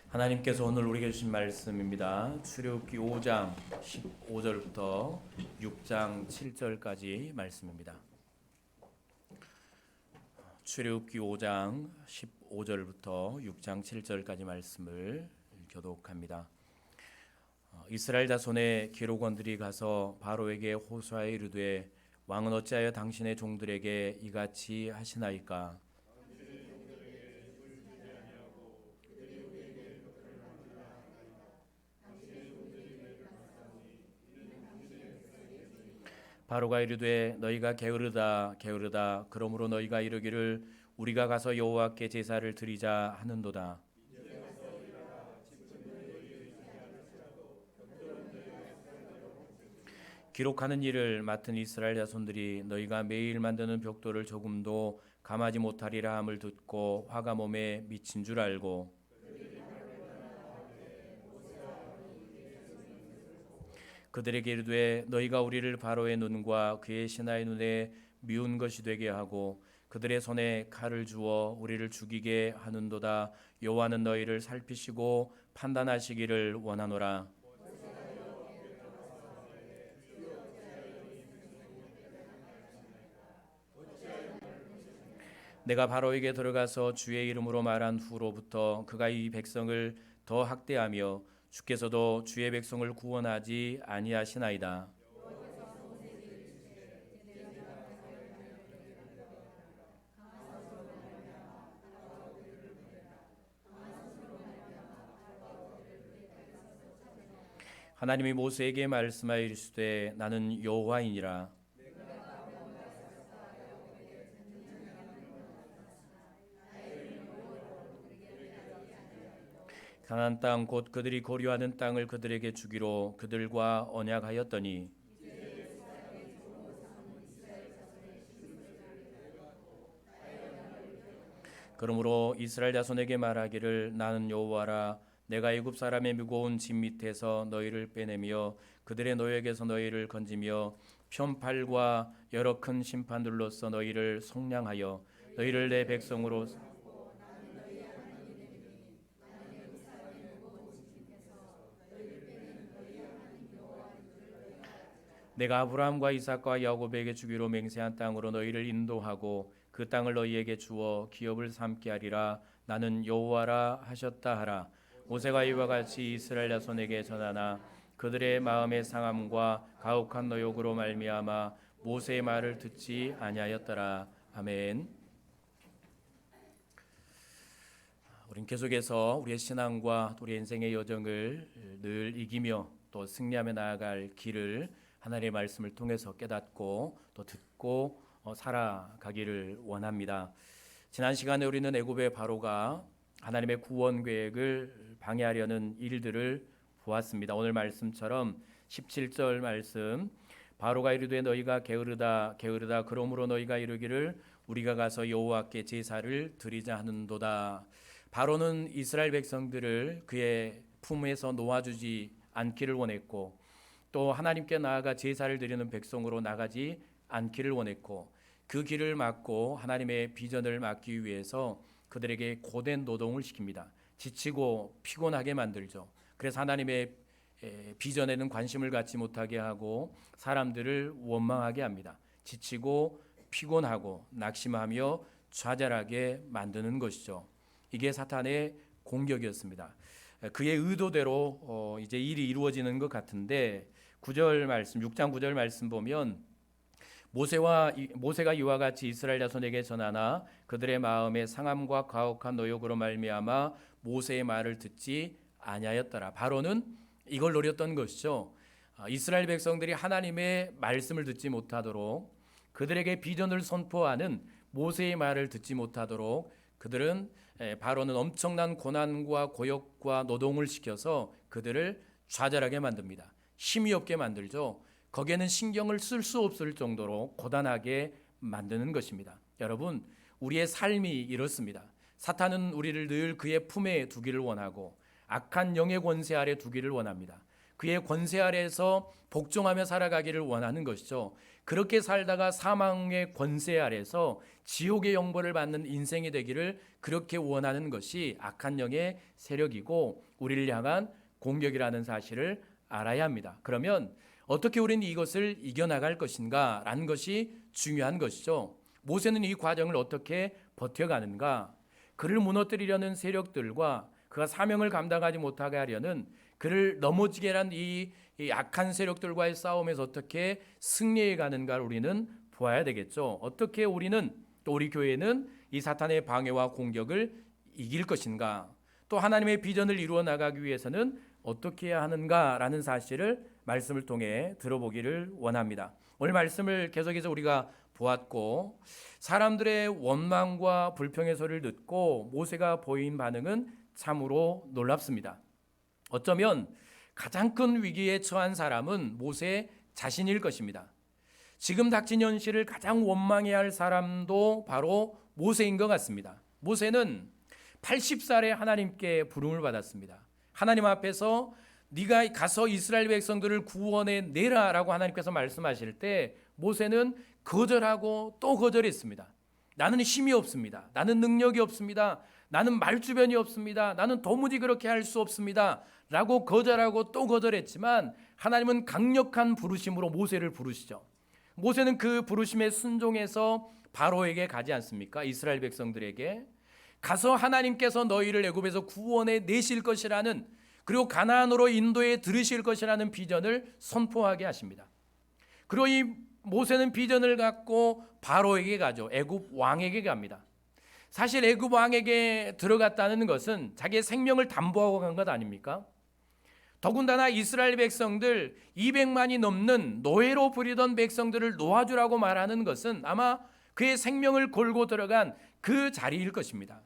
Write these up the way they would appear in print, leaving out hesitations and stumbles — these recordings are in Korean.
하나님께서 오늘 우리에게 주신 말씀입니다. 출애굽기 5장 15절부터 6장 7절까지 말씀입니다. 출애굽기 5장 15절부터 6장 7절까지 말씀을 교독합니다. 이스라엘 자손의 기록원들이 가서 바로에게 호소하여 이르되 왕은 어찌하여 당신의 종들에게 이같이 하시나이까? 바로가 이르되 너희가 게으르다 게으르다 그러므로 너희가 이르기를 우리가 가서 여호와께 제사를 드리자 하는도다. 기록하는 일을 맡은 이스라엘 자손들이 너희가 매일 만드는 벽돌을 조금도 감하지 못하리라 함을 듣고 화가 몸에 미친 줄 알고 그들에게 이르되 너희가 우리를 바로의 눈과 그의 신하의 눈에 미운 것이 되게 하고 그들의 손에 칼을 주어 우리를 죽이게 하는도다. 여호와는 너희를 살피시고 판단하시기를 원하노라. 내가 바로에게 들어가서 주의 이름으로 말한 후로부터 그가 이 백성을 더 학대하며 주께서도 주의 백성을 구원하지 아니하시나이다. 하나님이 모세에게 말씀하여 이르시되 나는 여호와이니라. 가나안 땅 곧 그들이 거류하는 땅을 그들에게 주기로 그들과 언약하였더니 그러므로 이스라엘 자손에게 말하기를 나는 여호와라. 내가 애굽 사람의 무거운 짐 밑에서 너희를 빼내며 그들의 노역에서 너희를 건지며 편팔과 여러 큰 심판들로서 너희를 속량하여 너희를 내 백성으로 내가 아브라함과 이삭과 야곱에게 주기로 맹세한 땅으로 너희를 인도하고 그 땅을 너희에게 주어 기업을 삼게 하리라. 나는 여호와라 하셨다 하라. 모세가 이와 같이 이스라엘 자손에게 전하나 그들의 마음의 상함과 가혹한 노역으로 말미암아 모세의 말을 듣지 아니하였더라. 아멘. 우린 계속해서 우리의 신앙과 우리 인생의 여정을 늘 이기며 또 승리하며 나아갈 길을 하나님의 말씀을 통해서 깨닫고 또 듣고 살아가기를 원합니다. 지난 시간에 우리는 애굽의 바로가 하나님의 구원 계획을 방해하려는 일들을 보았습니다. 오늘 말씀처럼 17절 말씀 바로가 이르되 너희가 게으르다 게으르다 그러므로 너희가 이르기를 우리가 가서 여호와께 제사를 드리자 하는도다. 바로는 이스라엘 백성들을 그의 품에서 놓아주지 않기를 원했고 또 하나님께 나아가 제사를 드리는 백성으로 나가지 않기를 원했고 그 길을 막고 하나님의 비전을 막기 위해서 그들에게 고된 노동을 시킵니다. 지치고 피곤하게 만들죠. 그래서 하나님의 비전에는 관심을 갖지 못하게 하고 사람들을 원망하게 합니다. 지치고 피곤하고 낙심하며 좌절하게 만드는 것이죠. 이게 사탄의 공격이었습니다. 그의 의도대로 이제 일이 이루어지는 것 같은데 9절 말씀, 6장 9절 말씀 보면 모세가 이와 같이 이스라엘 자손에게 전하나 그들의 마음에 상함과 가혹한 노역으로 말미암아 모세의 말을 듣지 아니하였더라. 바로는 이걸 노렸던 것이죠. 이스라엘 백성들이 하나님의 말씀을 듣지 못하도록 그들에게 비전을 선포하는 모세의 말을 듣지 못하도록 그들은 바로는 엄청난 고난과 고역과 노동을 시켜서 그들을 좌절하게 만듭니다. 힘이 없게 만들죠. 거기에는 신경을 쓸 수 없을 정도로 고단하게 만드는 것입니다. 여러분, 우리의 삶이 이렇습니다. 사탄은 우리를 늘 그의 품에 두기를 원하고 악한 영의 권세 아래 두기를 원합니다. 그의 권세 아래에서 복종하며 살아가기를 원하는 것이죠. 그렇게 살다가 사망의 권세 아래에서 지옥의 영벌을 받는 인생이 되기를 그렇게 원하는 것이 악한 영의 세력이고 우리를 향한 공격이라는 사실을 알아야 합니다. 그러면 어떻게 우리는 이것을 이겨나갈 것인가 라는 것이 중요한 것이죠. 모세는 이 과정을 어떻게 버텨가는가? 그를 무너뜨리려는 세력들과 그가 사명을 감당하지 못하게 하려는 그를 넘어지게 한 이 악한 세력들과의 싸움에서 어떻게 승리해 가는가를 우리는 보아야 되겠죠. 어떻게 우리는 또 우리 교회는 이 사탄의 방해와 공격을 이길 것인가? 또 하나님의 비전을 이루어 나가기 위해서는 어떻게 해야 하는가라는 사실을 말씀을 통해 들어보기를 원합니다. 오늘 말씀을 계속해서 우리가 보았고 사람들의 원망과 불평의 소리를 듣고 모세가 보인 반응은 참으로 놀랍습니다. 어쩌면 가장 큰 위기에 처한 사람은 모세 자신일 것입니다. 지금 닥친 현실을 가장 원망해야 할 사람도 바로 모세인 것 같습니다. 모세는 80살에 하나님께 부름을 받았습니다. 하나님 앞에서 네가 가서 이스라엘 백성들을 구원해 내라라고 하나님께서 말씀하실 때 모세는 거절하고 또 거절했습니다. 나는 힘이 없습니다. 나는 능력이 없습니다. 나는 말주변이 없습니다. 나는 도무지 그렇게 할 수 없습니다. 라고 거절하고 또 거절했지만 하나님은 강력한 부르심으로 모세를 부르시죠. 모세는 그 부르심에 순종해서 바로에게 가지 않습니까? 이스라엘 백성들에게 가서 하나님께서 너희를 애굽에서 구원해 내실 것이라는 그리고 가나안으로 인도해 들으실 것이라는 비전을 선포하게 하십니다. 그리고 이 모세는 비전을 갖고 바로에게 가죠. 애굽 왕에게 갑니다. 사실 애굽 왕에게 들어갔다는 것은 자기의 생명을 담보하고 간 것 아닙니까? 더군다나 이스라엘 백성들 200만이 넘는 노예로 부리던 백성들을 놓아주라고 말하는 것은 아마 그의 생명을 걸고 들어간 그 자리일 것입니다.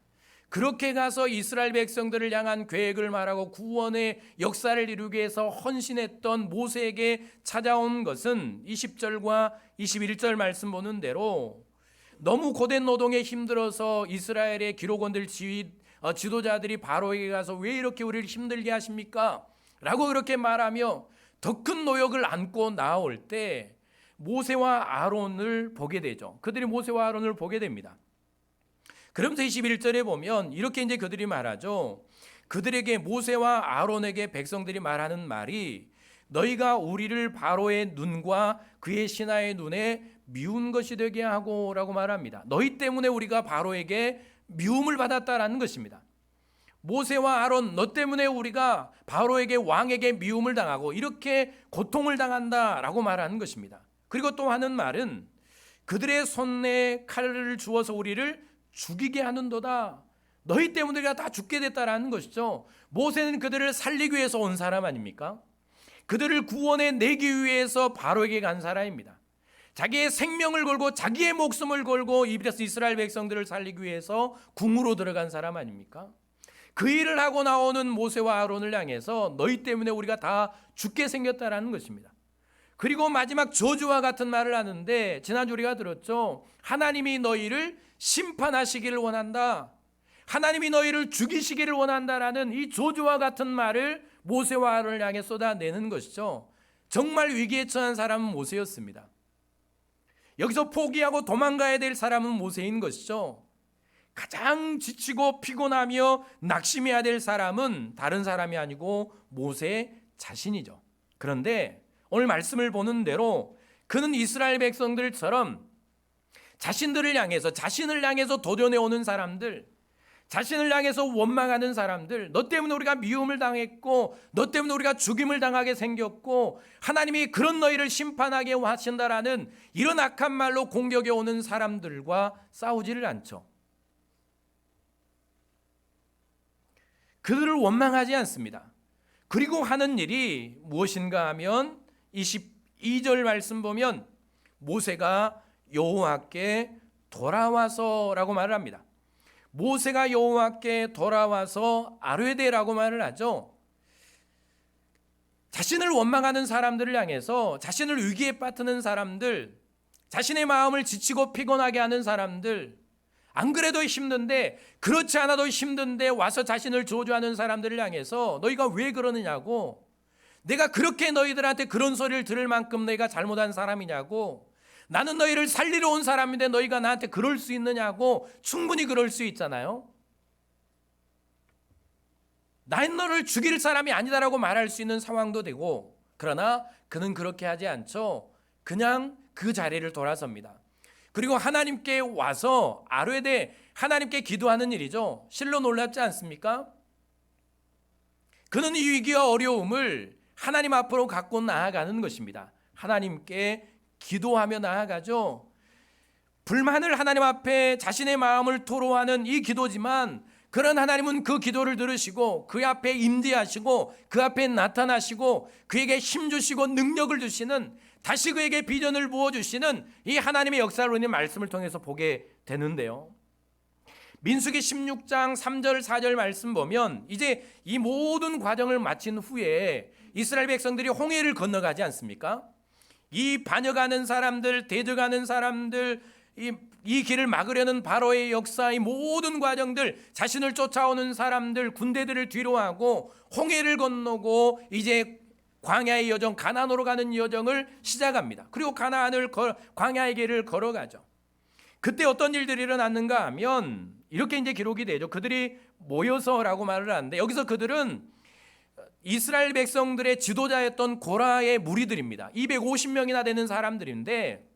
그렇게 가서 이스라엘 백성들을 향한 계획을 말하고 구원의 역사를 이루기 위해서 헌신했던 모세에게 찾아온 것은 20절과 21절 말씀 보는 대로 너무 고된 노동에 힘들어서 이스라엘의 기록원들 지도자들이 바로에게 가서 왜 이렇게 우리를 힘들게 하십니까? 라고 그렇게 말하며 더 큰 노역을 안고 나올 때 모세와 아론을 보게 되죠. 그들이 모세와 아론을 보게 됩니다. 그러면서 21절에 보면 이렇게 이제 그들이 말하죠. 그들에게 모세와 아론에게 백성들이 말하는 말이 너희가 우리를 바로의 눈과 그의 신하의 눈에 미운 것이 되게 하고 라고 말합니다. 너희 때문에 우리가 바로에게 미움을 받았다라는 것입니다. 모세와 아론 너 때문에 우리가 바로에게 왕에게 미움을 당하고 이렇게 고통을 당한다라고 말하는 것입니다. 그리고 또 하는 말은 그들의 손에 칼을 주어서 우리를 죽이게 하는도다. 너희 때문에 우리가 다 죽게 됐다라는 것이죠. 모세는 그들을 살리기 위해서 온 사람 아닙니까? 그들을 구원해 내기 위해서 바로에게 간 사람입니다. 자기의 생명을 걸고 자기의 목숨을 걸고 이스라엘 백성들을 살리기 위해서 궁으로 들어간 사람 아닙니까? 그 일을 하고 나오는 모세와 아론을 향해서 너희 때문에 우리가 다 죽게 생겼다라는 것입니다. 그리고 마지막 저주와 같은 말을 하는데 지난주 우리가 들었죠. 하나님이 너희를 심판하시기를 원한다. 하나님이 너희를 죽이시기를 원한다라는 이 저주와 같은 말을 모세와 아론을 향해 쏟아내는 것이죠. 정말 위기에 처한 사람은 모세였습니다. 여기서 포기하고 도망가야 될 사람은 모세인 것이죠. 가장 지치고 피곤하며 낙심해야 될 사람은 다른 사람이 아니고 모세 자신이죠. 그런데 오늘 말씀을 보는 대로 그는 이스라엘 백성들처럼 자신을 향해서 도전해오는 사람들, 자신을 향해서 원망하는 사람들, 너 때문에 우리가 미움을 당했고 너 때문에 우리가 죽임을 당하게 생겼고 하나님이 그런 너희를 심판하게 하신다라는 이런 악한 말로 공격해 오는 사람들과 싸우지를 않죠. 그들을 원망하지 않습니다. 그리고 하는 일이 무엇인가 하면 22절 말씀 보면 모세가 여호와께 돌아와서라고 말을 합니다. 모세가 여호와께 돌아와서 아뢰되라고 말을 하죠. 자신을 원망하는 사람들을 향해서 자신을 위기에 빠뜨는 사람들, 자신의 마음을 지치고 피곤하게 하는 사람들, 안 그래도 힘든데 그렇지 않아도 힘든데 와서 자신을 저주하는 사람들을 향해서 너희가 왜 그러느냐고 내가 그렇게 너희들한테 그런 소리를 들을 만큼 너희가 잘못한 사람이냐고, 나는 너희를 살리러 온 사람인데 너희가 나한테 그럴 수 있느냐고. 충분히 그럴 수 있잖아요. 나는 너를 죽일 사람이 아니다라고 말할 수 있는 상황도 되고, 그러나 그는 그렇게 하지 않죠. 그냥 그 자리를 돌아섭니다. 그리고 하나님께 와서 아뢰되 하나님께 기도하는 일이죠. 실로 놀랍지 않습니까? 그는 이 위기와 어려움을 하나님 앞으로 갖고 나아가는 것입니다. 하나님께 기도하며 나아가죠. 불만을 하나님 앞에 자신의 마음을 토로하는 이 기도지만, 그런 하나님은 그 기도를 들으시고 그 앞에 임재하시고 그 앞에 나타나시고 그에게 힘 주시고 능력을 주시는, 다시 그에게 비전을 부어주시는 이 하나님의 역사를 우리는 말씀을 통해서 보게 되는데요. 민수기 16장 3절 4절 말씀 보면, 이제 이 모든 과정을 마친 후에 이스라엘 백성들이 홍해를 건너가지 않습니까? 이 반역하는 사람들, 대적하는 사람들, 이 길을 막으려는 바로의 역사, 이 모든 과정들, 자신을 쫓아오는 사람들, 군대들을 뒤로하고 홍해를 건너고 이제 광야의 여정, 가나안으로 가는 여정을 시작합니다. 그리고 광야의 길을 걸어가죠. 그때 어떤 일들이 일어났는가 하면 이렇게 이제 기록이 되죠. 그들이 모여서라고 말을 하는데, 여기서 그들은 이스라엘 백성들의 지도자였던 고라의 무리들입니다. 250명이나 되는 사람들인데,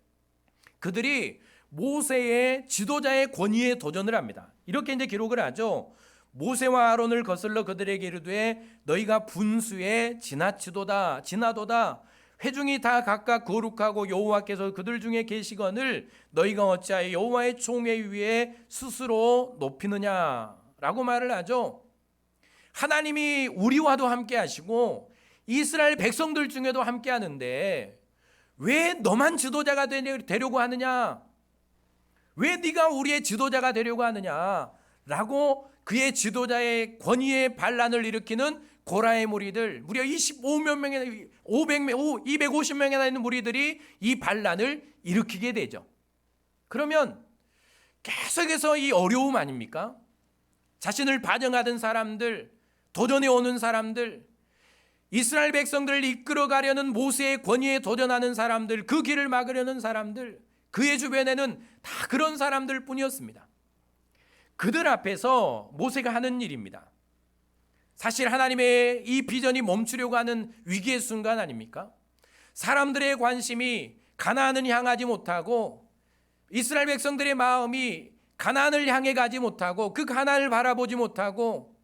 그들이 모세의 지도자의 권위에 도전을 합니다. 이렇게 이제 기록을 하죠. 모세와 아론을 거슬러 그들에게 이르되 너희가 분수에 지나도다. 회중이 다 각각 거룩하고 여호와께서 그들 중에 계시거늘 너희가 어찌하여 여호와의 총회 위에 스스로 높이느냐라고 말을 하죠. 하나님이 우리와도 함께 하시고 이스라엘 백성들 중에도 함께 하는데 왜 너만 지도자가 되려고 하느냐? 왜 네가 우리의 지도자가 되려고 하느냐? 라고 그의 지도자의 권위의 반란을 일으키는 고라의 무리들, 무려 250명이나 있는 무리들이 이 반란을 일으키게 되죠. 그러면 계속해서 이 어려움 아닙니까? 자신을 반영하던 사람들, 도전해 오는 사람들, 이스라엘 백성들을 이끌어가려는 모세의 권위에 도전하는 사람들, 그 길을 막으려는 사람들, 그의 주변에는 다 그런 사람들 뿐이었습니다. 그들 앞에서 모세가 하는 일입니다. 사실 하나님의 이 비전이 멈추려고 하는 위기의 순간 아닙니까? 사람들의 관심이 가나안을 향하지 못하고 이스라엘 백성들의 마음이 가나안을 향해 가지 못하고 그 가나안을 바라보지 못하고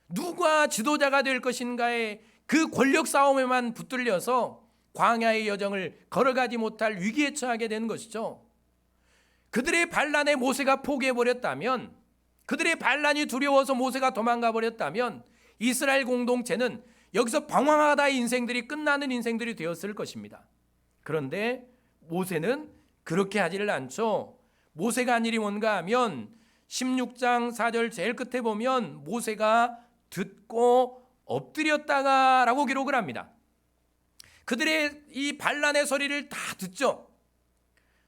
누가 지도자가 될 것인가의 그 권력 싸움에만 붙들려서 광야의 여정을 걸어가지 못할 위기에 처하게 되는 것이죠. 그들의 반란에 모세가 포기해버렸다면, 그들의 반란이 두려워서 모세가 도망가 버렸다면 이스라엘 공동체는 여기서 방황하다 인생들이 끝나는 인생들이 되었을 것입니다. 그런데 모세는 그렇게 하지를 않죠. 모세가 한 일이 뭔가 하면 16장 4절 제일 끝에 보면 모세가 듣고 엎드렸다가 라고 기록을 합니다. 그들의 이 반란의 소리를 다 듣죠.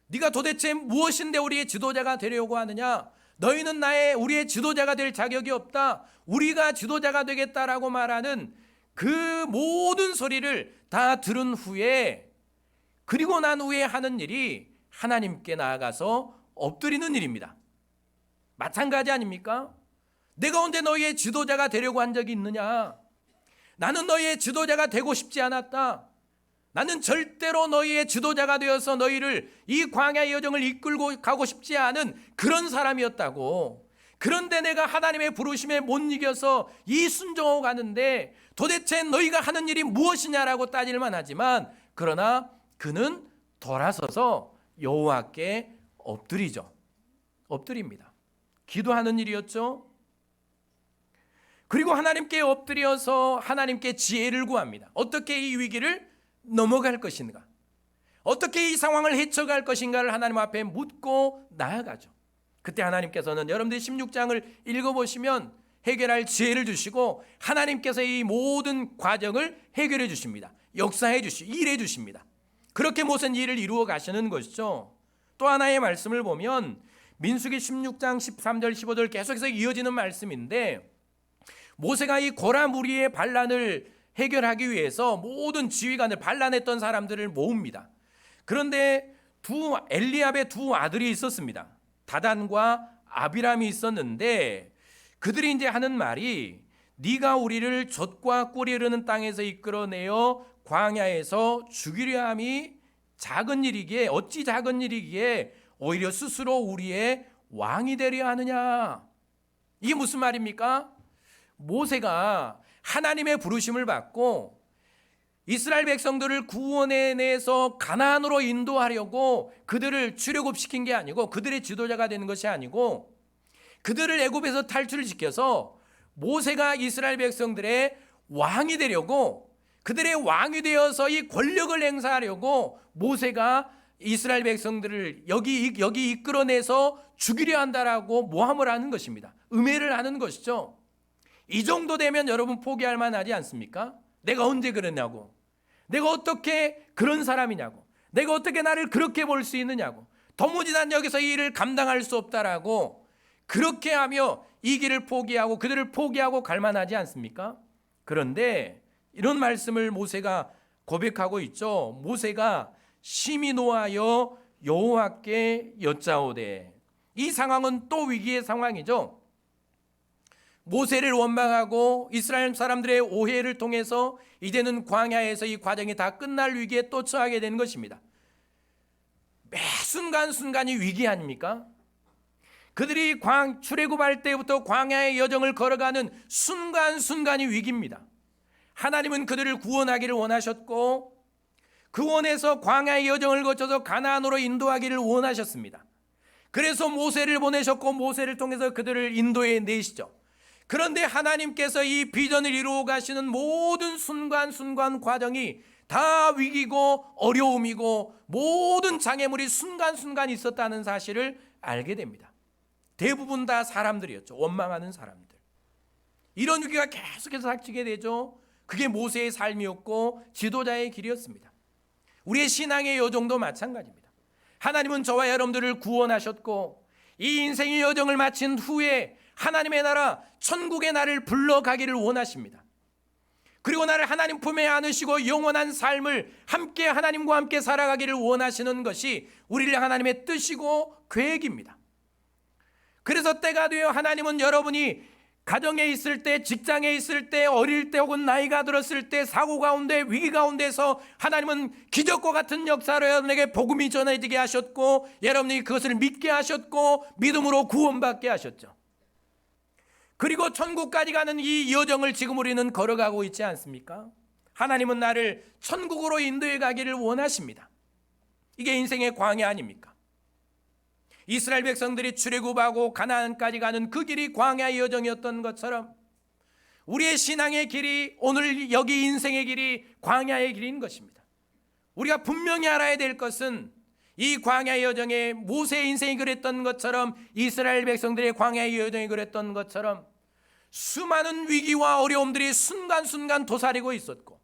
네가 도대체 무엇인데 우리의 지도자가 되려고 하느냐? 너희는 우리의 지도자가 될 자격이 없다. 우리가 지도자가 되겠다라고 말하는 그 모든 소리를 다 들은 후에, 그리고 난 후에 하는 일이 하나님께 나아가서 엎드리는 일입니다. 마찬가지 아닙니까? 내가 언제 너희의 지도자가 되려고 한 적이 있느냐? 나는 너희의 지도자가 되고 싶지 않았다. 나는 절대로 너희의 지도자가 되어서 너희를 이 광야의 여정을 이끌고 가고 싶지 않은 그런 사람이었다고. 그런데 내가 하나님의 부르심에 못 이겨서 이 순종하고 가는데 도대체 너희가 하는 일이 무엇이냐라고 따질만 하지만, 그러나 그는 돌아서서 여호와께 엎드립니다. 기도하는 일이었죠. 그리고 하나님께 엎드려서 하나님께 지혜를 구합니다. 어떻게 이 위기를 넘어갈 것인가, 어떻게 이 상황을 헤쳐갈 것인가를 하나님 앞에 묻고 나아가죠. 그때 하나님께서는 여러분들이 16장을 읽어보시면 해결할 지혜를 주시고 하나님께서 이 모든 과정을 해결해 주십니다. 역사해 주시고 일해 주십니다. 그렇게 모세는 일을 이루어 가시는 것이죠. 또 하나의 말씀을 보면 민수기 16장 13절 15절 계속해서 이어지는 말씀인데, 모세가 이 고라 무리의 반란을 해결하기 위해서 모든 지휘관을 반란했던 사람들을 모읍니다. 그런데 엘리압의 두 아들이 있었습니다. 다단과 아비람이 있었는데 그들이 이제 하는 말이 네가 우리를 젖과 꿀이 흐르는 땅에서 이끌어내어 광야에서 죽이려 함이 작은 일이기에 어찌 작은 일이기에 오히려 스스로 우리의 왕이 되려 하느냐. 이게 무슨 말입니까? 모세가 하나님의 부르심을 받고 이스라엘 백성들을 구원해내서 가나안으로 인도하려고 그들을 출애굽시킨 게 아니고 그들의 지도자가 되는 것이 아니고 그들을 애굽에서 탈출시켜서 모세가 이스라엘 백성들의 왕이 되려고 그들의 왕이 되어서 이 권력을 행사하려고 모세가 이스라엘 백성들을 여기 이끌어내서 죽이려 한다라고 모함을 하는 것입니다. 음해를 하는 것이죠. 이 정도 되면 여러분 포기할 만하지 않습니까? 내가 언제 그랬냐고, 내가 어떻게 그런 사람이냐고, 내가 어떻게 나를 그렇게 볼 수 있느냐고, 도무지 난 여기서 이 일을 감당할 수 없다라고 그렇게 하며 이 길을 포기하고 그들을 포기하고 갈 만하지 않습니까? 그런데 이런 말씀을 모세가 고백하고 있죠. 모세가 심히 노하여 여호와께 여짜오되, 이 상황은 또 위기의 상황이죠. 모세를 원망하고 이스라엘 사람들의 오해를 통해서 이제는 광야에서 이 과정이 다 끝날 위기에 또 처하게 되는 것입니다. 매 순간순간이 위기 아닙니까? 그들이 출애굽할 때부터 광야의 여정을 걸어가는 순간순간이 위기입니다. 하나님은 그들을 구원하기를 원하셨고 구원해서 광야의 여정을 거쳐서 가나안으로 인도하기를 원하셨습니다. 그래서 모세를 보내셨고 모세를 통해서 그들을 인도해 내시죠. 그런데 하나님께서 이 비전을 이루어 가시는 모든 순간순간 과정이 다 위기고 어려움이고 모든 장애물이 순간순간 있었다는 사실을 알게 됩니다. 대부분 다 사람들이었죠. 원망하는 사람들. 이런 위기가 계속해서 닥치게 되죠. 그게 모세의 삶이었고 지도자의 길이었습니다. 우리의 신앙의 여정도 마찬가지입니다. 하나님은 저와 여러분들을 구원하셨고 이 인생의 여정을 마친 후에 하나님의 나라 천국의 나를 불러가기를 원하십니다. 그리고 나를 하나님 품에 안으시고 영원한 삶을 함께 하나님과 함께 살아가기를 원하시는 것이 우리를 하나님의 뜻이고 계획입니다. 그래서 때가 되어 하나님은 여러분이 가정에 있을 때, 직장에 있을 때, 어릴 때 혹은 나이가 들었을 때, 사고 가운데, 위기 가운데서 하나님은 기적과 같은 역사로 여러분에게 복음이 전해지게 하셨고 여러분이 그것을 믿게 하셨고 믿음으로 구원받게 하셨죠. 그리고 천국까지 가는 이 여정을 지금 우리는 걸어가고 있지 않습니까? 하나님은 나를 천국으로 인도해 가기를 원하십니다. 이게 인생의 광야 아닙니까? 이스라엘 백성들이 출애굽하고 가나안까지 가는 그 길이 광야의 여정이었던 것처럼 우리의 신앙의 길이 오늘 여기 인생의 길이 광야의 길인 것입니다. 우리가 분명히 알아야 될 것은 이 광야의 여정에 모세의 인생이 그랬던 것처럼 이스라엘 백성들의 광야의 여정이 그랬던 것처럼 수많은 위기와 어려움들이 순간순간 도사리고 있었고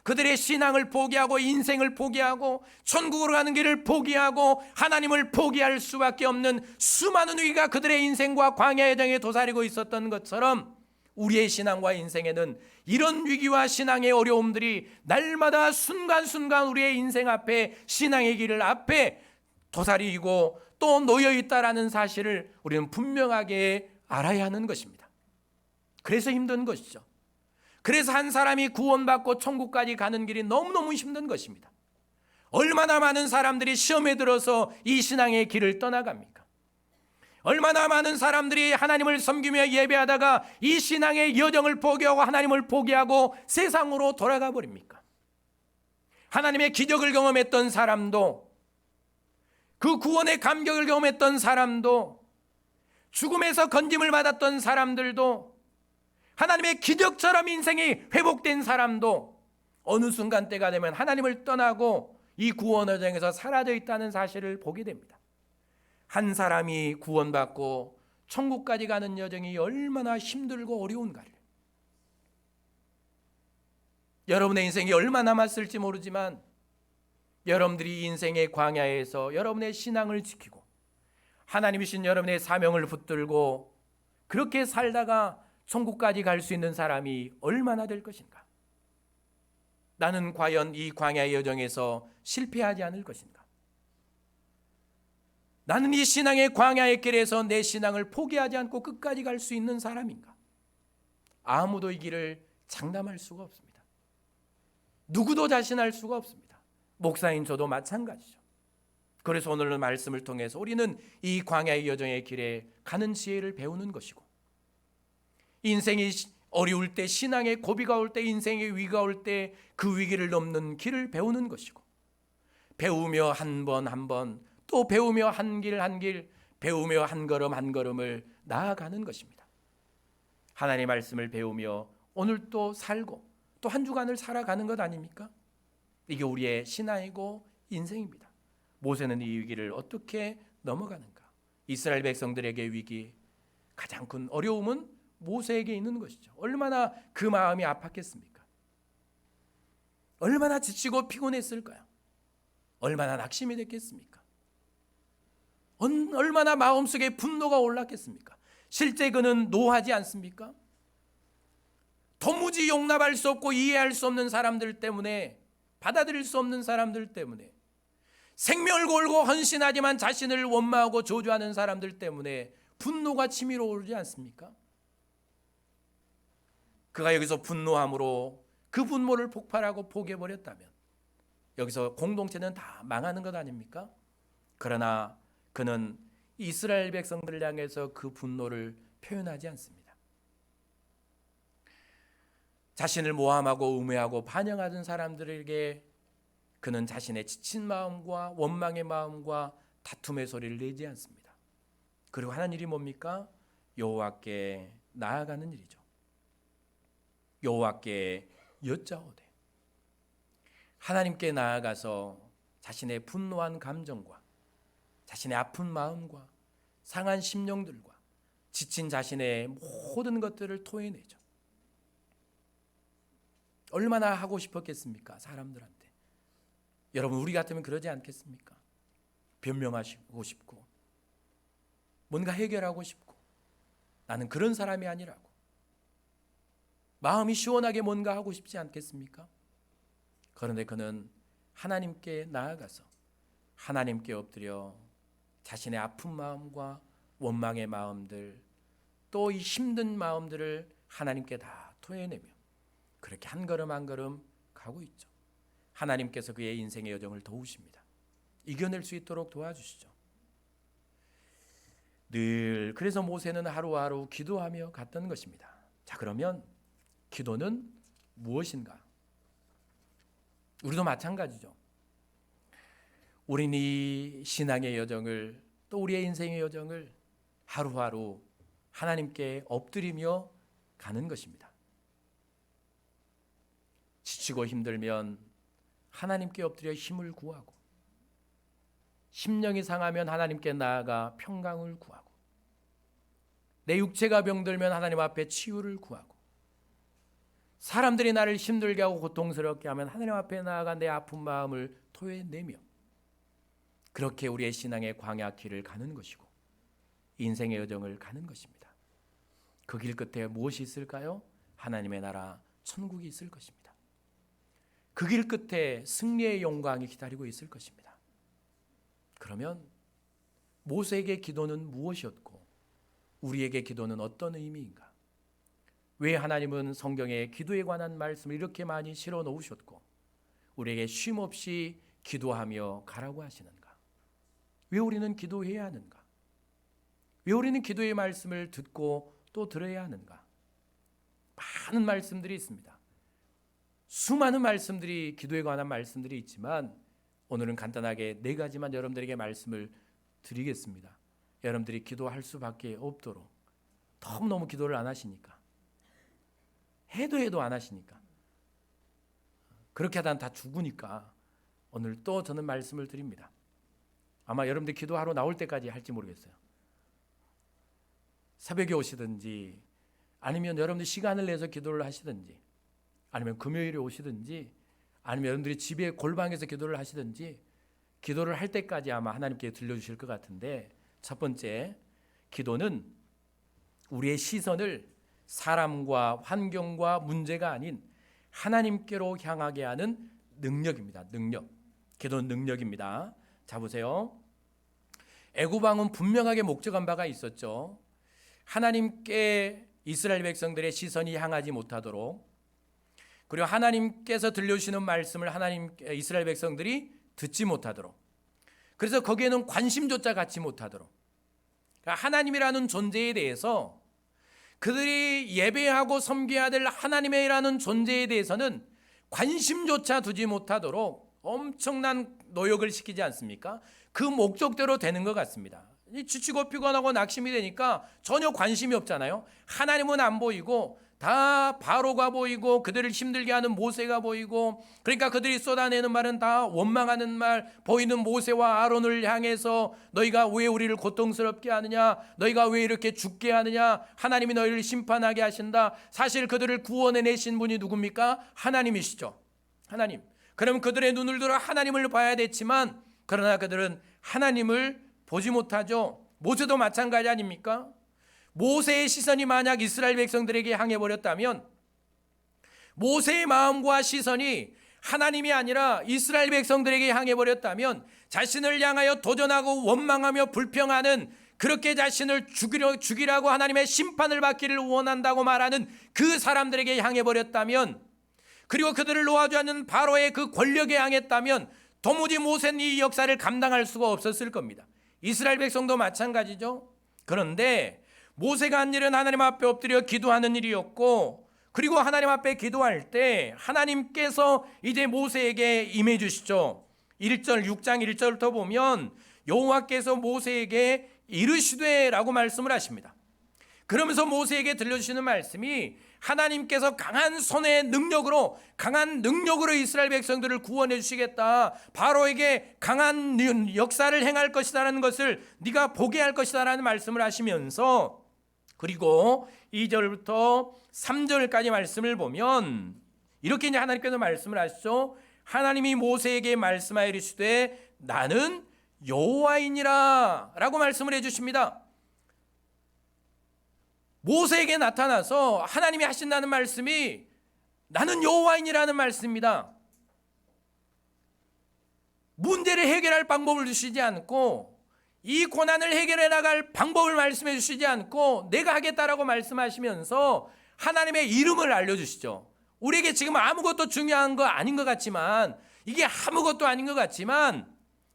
그들의 신앙을 포기하고 인생을 포기하고 천국으로 가는 길을 포기하고 하나님을 포기할 수밖에 없는 수많은 위기가 그들의 인생과 광야의 여정에 도사리고 있었던 것처럼 우리의 신앙과 인생에는 이런 위기와 신앙의 어려움들이 날마다 순간순간 우리의 인생 앞에 신앙의 길을 앞에 도사리고 또 놓여 있다라는 사실을 우리는 분명하게 알아야 하는 것입니다. 그래서 힘든 것이죠. 그래서 한 사람이 구원받고 천국까지 가는 길이 너무너무 힘든 것입니다. 얼마나 많은 사람들이 시험에 들어서 이 신앙의 길을 떠나갑니까? 얼마나 많은 사람들이 하나님을 섬기며 예배하다가 이 신앙의 여정을 포기하고 하나님을 포기하고 세상으로 돌아가 버립니까? 하나님의 기적을 경험했던 사람도, 그 구원의 감격을 경험했던 사람도, 죽음에서 건짐을 받았던 사람들도, 하나님의 기적처럼 인생이 회복된 사람도 어느 순간 때가 되면 하나님을 떠나고 이 구원 여정에서 사라져 있다는 사실을 보게 됩니다. 한 사람이 구원받고 천국까지 가는 여정이 얼마나 힘들고 어려운가를, 여러분의 인생이 얼마 남았을지 모르지만 여러분들이 인생의 광야에서 여러분의 신앙을 지키고 하나님이신 여러분의 사명을 붙들고 그렇게 살다가 천국까지 갈 수 있는 사람이 얼마나 될 것인가? 나는 과연 이 광야의 여정에서 실패하지 않을 것인가? 나는 이 신앙의 광야의 길에서 내 신앙을 포기하지 않고 끝까지 갈 수 있는 사람인가? 아무도 이 길을 장담할 수가 없습니다. 누구도 자신할 수가 없습니다. 목사인 저도 마찬가지죠. 그래서 오늘 말씀을 통해서 우리는 이 광야의 여정의 길에 가는 지혜를 배우는 것이고, 인생이 어려울 때, 신앙의 고비가 올 때, 인생의 위기가 올 때 그 위기를 넘는 길을 배우는 것이고, 배우며 한 번 한 번, 또 배우며 한 길 한 길, 배우며 한 걸음 한 걸음을 나아가는 것입니다. 하나님의 말씀을 배우며 오늘 또 살고 또 한 주간을 살아가는 것 아닙니까? 이게 우리의 신앙이고 인생입니다. 모세는 이 위기를 어떻게 넘어가는가? 이스라엘 백성들에게 위기, 가장 큰 어려움은 모세에게 있는 것이죠. 얼마나 그 마음이 아팠겠습니까? 얼마나 지치고 피곤했을까요? 얼마나 낙심이 됐겠습니까? 얼마나 마음속에 분노가 올랐겠습니까? 실제 그는 노하지 않습니까? 도무지 용납할 수 없고 이해할 수 없는 사람들 때문에, 받아들일 수 없는 사람들 때문에, 생명을 걸고 헌신하지만 자신을 원망하고 저주하는 사람들 때문에 분노가 치밀어 오르지 않습니까? 그가 여기서 분노함으로 그 분노를 폭발하고 포기해버렸다면 여기서 공동체는 다 망하는 것 아닙니까? 그러나 그는 이스라엘 백성들을 향해서 그 분노를 표현하지 않습니다. 자신을 모함하고 음해하고 반영하는 사람들에게 그는 자신의 지친 마음과 원망의 마음과 다툼의 소리를 내지 않습니다. 그리고 하는 일이 뭡니까? 여호와께 나아가는 일이죠. 여호와께 여짜오되, 하나님께 나아가서 자신의 분노한 감정과 자신의 아픈 마음과 상한 심령들과 지친 자신의 모든 것들을 토해내죠. 얼마나 하고 싶었겠습니까? 사람들한테. 여러분, 우리 같으면 그러지 않겠습니까? 변명하시고 싶고 뭔가 해결하고 싶고, 나는 그런 사람이 아니라고 마음이 시원하게 뭔가 하고 싶지 않겠습니까? 그런데 그는 하나님께 나아가서 하나님께 엎드려 자신의 아픈 마음과 원망의 마음들, 또 이 힘든 마음들을 하나님께 다 토해내며 그렇게 한 걸음 한 걸음 가고 있죠. 하나님께서 그의 인생의 여정을 도우십니다. 이겨낼 수 있도록 도와주시죠. 늘 그래서 모세는 하루하루 기도하며 갔던 것입니다. 자, 그러면 기도는 무엇인가? 우리도 마찬가지죠. 우리는 이 신앙의 여정을, 또 우리의 인생의 여정을 하루하루 하나님께 엎드리며 가는 것입니다. 지치고 힘들면 하나님께 엎드려 힘을 구하고, 심령이 상하면 하나님께 나아가 평강을 구하고, 내 육체가 병들면 하나님 앞에 치유를 구하고, 사람들이 나를 힘들게 하고 고통스럽게 하면 하나님 앞에 나아가 내 아픈 마음을 토해내며, 그렇게 우리의 신앙의 광야 길을 가는 것이고 인생의 여정을 가는 것입니다. 그 길 끝에 무엇이 있을까요? 하나님의 나라 천국이 있을 것입니다. 그 길 끝에 승리의 영광이 기다리고 있을 것입니다. 그러면 모세에게 기도는 무엇이었고 우리에게 기도는 어떤 의미인가? 왜 하나님은 성경에 기도에 관한 말씀을 이렇게 많이 실어 놓으셨고 우리에게 쉼 없이 기도하며 가라고 하시는가? 왜 우리는 기도해야 하는가? 왜 우리는 기도의 말씀을 듣고 또 들어야 하는가? 많은 말씀들이 있습니다. 수많은 말씀들이, 기도에 관한 말씀들이 있지만 오늘은 간단하게 4가지만 여러분들에게 말씀을 드리겠습니다. 여러분들이 기도할 수밖에 없도록. 너무너무 기도를 안 하시니까, 해도 안 하시니까, 그렇게 하다 다 죽으니까 오늘 또 저는 말씀을 드립니다. 아마 여러분들 기도하러 나올 때까지 할지 모르겠어요. 새벽에 오시든지 아니면 여러분들 시간을 내서 기도를 하시든지 아니면 금요일에 오시든지 아니면 여러분들이 집에 골방에서 기도를 하시든지 기도를 할 때까지 아마 하나님께 들려주실 것 같은데, 첫 번째, 기도는 우리의 시선을 사람과 환경과 문제가 아닌 하나님께로 향하게 하는 능력입니다. 능력. 기도는 능력입니다. 자 보세요. 애굽 왕은 분명하게 목적한 바가 있었죠. 하나님께 이스라엘 백성들의 시선이 향하지 못하도록, 그리고 하나님께서 들려주시는 말씀을 이스라엘 백성들이 듣지 못하도록, 그래서 거기에는 관심조차 갖지 못하도록, 그러니까 하나님이라는 존재에 대해서, 그들이 예배하고 섬겨야 될 하나님이라는 존재에 대해서는 관심조차 두지 못하도록 엄청난 노역을 시키지 않습니까? 그 목적대로 되는 것 같습니다. 지치고 피곤하고 낙심이 되니까 전혀 관심이 없잖아요. 하나님은 안 보이고 다 바로가 보이고 그들을 힘들게 하는 모세가 보이고, 그러니까 그들이 쏟아내는 말은 다 원망하는 말, 보이는 모세와 아론을 향해서 너희가 왜 우리를 고통스럽게 하느냐, 너희가 왜 이렇게 죽게 하느냐, 하나님이 너희를 심판하게 하신다. 사실 그들을 구원해내신 분이 누굽니까? 하나님이시죠. 하나님. 그럼 그들의 눈을 들어 하나님을 봐야 됐지만, 그러나 그들은 하나님을 보지 못하죠. 모세도 마찬가지 아닙니까? 모세의 시선이 만약 이스라엘 백성들에게 향해 버렸다면, 모세의 마음과 시선이 하나님이 아니라 이스라엘 백성들에게 향해 버렸다면, 자신을 향하여 도전하고 원망하며 불평하는, 그렇게 자신을 죽이라고 하나님의 심판을 받기를 원한다고 말하는 그 사람들에게 향해 버렸다면, 그리고 그들을 놓아주지 않는 바로의 그 권력에 향했다면 도무지 모세는 이 역사를 감당할 수가 없었을 겁니다. 이스라엘 백성도 마찬가지죠. 그런데 모세가 한 일은 하나님 앞에 엎드려 기도하는 일이었고, 그리고 하나님 앞에 기도할 때 하나님께서 이제 모세에게 임해 주시죠. 1절 6장 1절부터 보면 여호와께서 모세에게 이르시되라고 말씀을 하십니다. 그러면서 모세에게 들려주시는 말씀이 하나님께서 강한 손의 능력으로, 강한 능력으로 이스라엘 백성들을 구원해 주시겠다, 바로에게 강한 역사를 행할 것이다라는 것을 네가 보게 할 것이다라는 말씀을 하시면서, 그리고 2절부터 3절까지 말씀을 보면 이렇게 이제 하나님께서 말씀을 하시죠. 하나님이 모세에게 말씀하여 이르시되 나는 여호와이니라 라고 말씀을 해주십니다. 모세에게 나타나서 하나님이 하신다는 말씀이 나는 여호와이니라는 말씀입니다. 문제를 해결할 방법을 주시지 않고, 이 고난을 해결해 나갈 방법을 말씀해 주시지 않고 내가 하겠다라고 말씀하시면서 하나님의 이름을 알려주시죠. 우리에게 지금 아무것도 중요한 거 아닌 것 같지만, 이게 아무것도 아닌 것 같지만,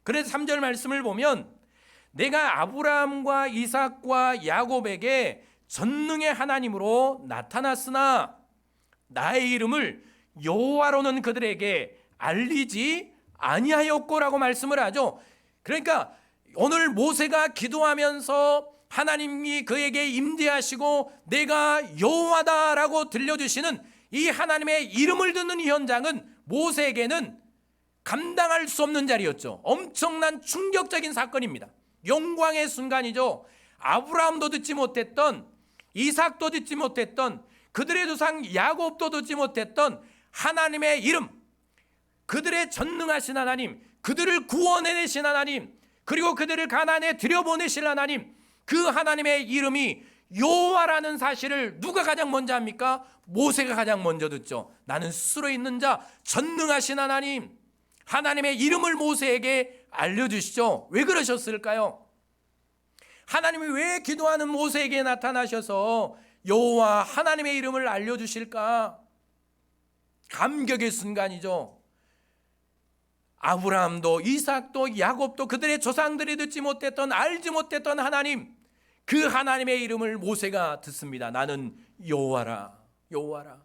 그래서 3절 말씀을 보면 내가 아브라함과 이삭과 야곱에게 전능의 하나님으로 나타났으나 나의 이름을 여호와로는 그들에게 알리지 아니하였고라고 말씀을 하죠. 그러니까 오늘 모세가 기도하면서 하나님이 그에게 임재하시고 내가 여호와다라고 들려주시는 이 하나님의 이름을 듣는 이 현장은 모세에게는 감당할 수 없는 자리였죠. 엄청난 충격적인 사건입니다. 영광의 순간이죠. 아브라함도 듣지 못했던, 이삭도 듣지 못했던, 그들의 조상 야곱도 듣지 못했던 하나님의 이름, 그들의 전능하신 하나님, 그들을 구원해내신 하나님, 그리고 그들을 가나안에 들여보내실 하나님, 그 하나님의 이름이 여호와라는 사실을 누가 가장 먼저 합니까? 모세가 가장 먼저 듣죠. 나는 스스로 있는 자 전능하신 하나님, 하나님의 이름을 모세에게 알려주시죠. 왜 그러셨을까요? 하나님이 왜 기도하는 모세에게 나타나셔서 여호와 하나님의 이름을 알려주실까? 감격의 순간이죠. 아브라함도 이삭도 야곱도 그들의 조상들이 듣지 못했던, 알지 못했던 하나님, 그 하나님의 이름을 모세가 듣습니다. 나는 여호와라, 여호와라.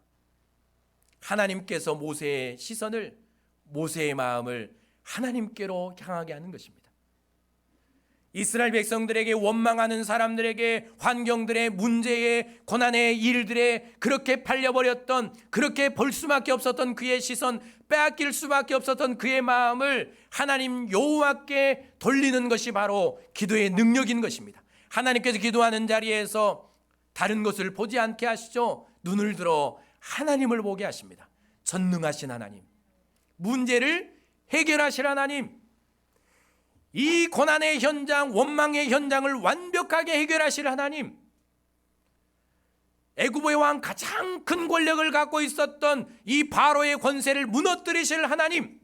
하나님께서 모세의 시선을, 모세의 마음을 하나님께로 향하게 하는 것입니다. 이스라엘 백성들에게, 원망하는 사람들에게, 환경들의 문제에, 고난의 일들에 그렇게 팔려버렸던, 그렇게 볼 수밖에 없었던 그의 시선, 빼앗길 수밖에 없었던 그의 마음을 하나님 여호와께 돌리는 것이 바로 기도의 능력인 것입니다. 하나님께서 기도하는 자리에서 다른 것을 보지 않게 하시죠. 눈을 들어 하나님을 보게 하십니다. 전능하신 하나님, 문제를 해결하실 하나님, 이 고난의 현장, 원망의 현장을 완벽하게 해결하실 하나님. 애굽의 왕, 가장 큰 권력을 갖고 있었던 이 바로의 권세를 무너뜨리실 하나님,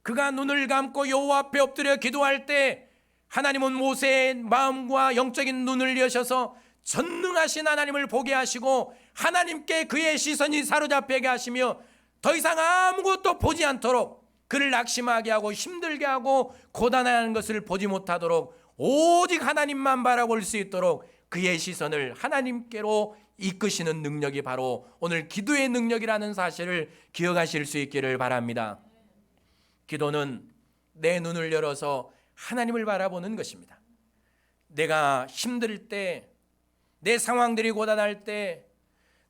그가 눈을 감고 여호와 앞에 엎드려 기도할 때 하나님은 모세의 마음과 영적인 눈을 여셔서 전능하신 하나님을 보게 하시고 하나님께 그의 시선이 사로잡히게 하시며 더 이상 아무것도 보지 않도록 그를 낙심하게 하고 힘들게 하고 고단한 것을 보지 못하도록 오직 하나님만 바라볼 수 있도록 그의 시선을 하나님께로 이끄시는 능력이 바로 오늘 기도의 능력이라는 사실을 기억하실 수 있기를 바랍니다. 기도는 내 눈을 열어서 하나님을 바라보는 것입니다. 내가 힘들 때, 내 상황들이 고단할 때,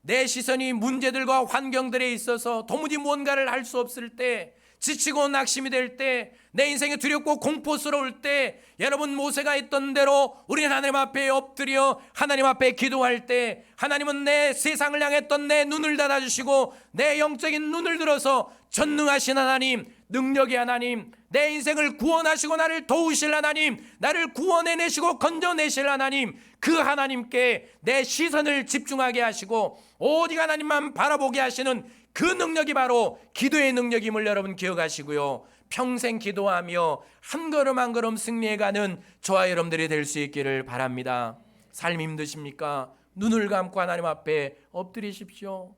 내 시선이 문제들과 환경들에 있어서 도무지 뭔가를 할 수 없을 때, 지치고 낙심이 될 때, 내 인생이 두렵고 공포스러울 때, 여러분 모세가 했던 대로 우리는 하나님 앞에 엎드려 하나님 앞에 기도할 때 하나님은 내 세상을 향했던 내 눈을 닫아주시고 내 영적인 눈을 들어서 전능하신 하나님, 능력의 하나님, 내 인생을 구원하시고 나를 도우실 하나님, 나를 구원해내시고 건져내실 하나님, 그 하나님께 내 시선을 집중하게 하시고 오직 하나님만 바라보게 하시는 그 능력이 바로 기도의 능력임을 여러분 기억하시고요, 평생 기도하며 한 걸음 한 걸음 승리해가는 저와 여러분들이 될 수 있기를 바랍니다. 삶이 힘드십니까? 눈을 감고 하나님 앞에 엎드리십시오.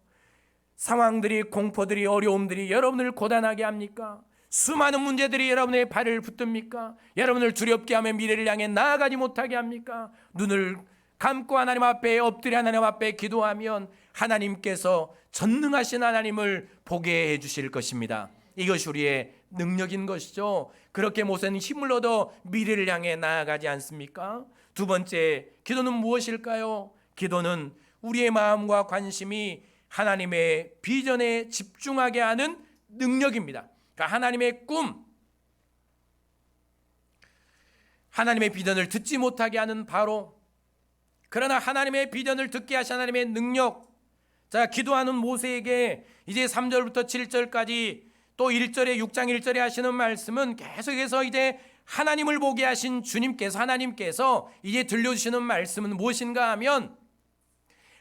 상황들이, 공포들이, 어려움들이 여러분을 고단하게 합니까? 수많은 문제들이 여러분의 발을 붙듭니까? 여러분을 두렵게 하며 미래를 향해 나아가지 못하게 합니까? 눈을 감고 하나님 앞에 엎드려 하나님 앞에 기도하면 하나님께서 전능하신 하나님을 보게 해주실 것입니다. 이것이 우리의 능력인 것이죠. 그렇게 모세는 힘을 얻어 미래를 향해 나아가지 않습니까? 두 번째, 기도는 무엇일까요? 기도는 우리의 마음과 관심이 하나님의 비전에 집중하게 하는 능력입니다. 그러니까 하나님의 꿈, 하나님의 비전을 듣지 못하게 하는 바로, 그러나 하나님의 비전을 듣게 하신 하나님의 능력. 자, 기도하는 모세에게 이제 3절부터 7절까지 또 1절에 6장 1절에 하시는 말씀은 계속해서 이제 하나님을 보게 하신 주님께서, 하나님께서 이제 들려주시는 말씀은 무엇인가 하면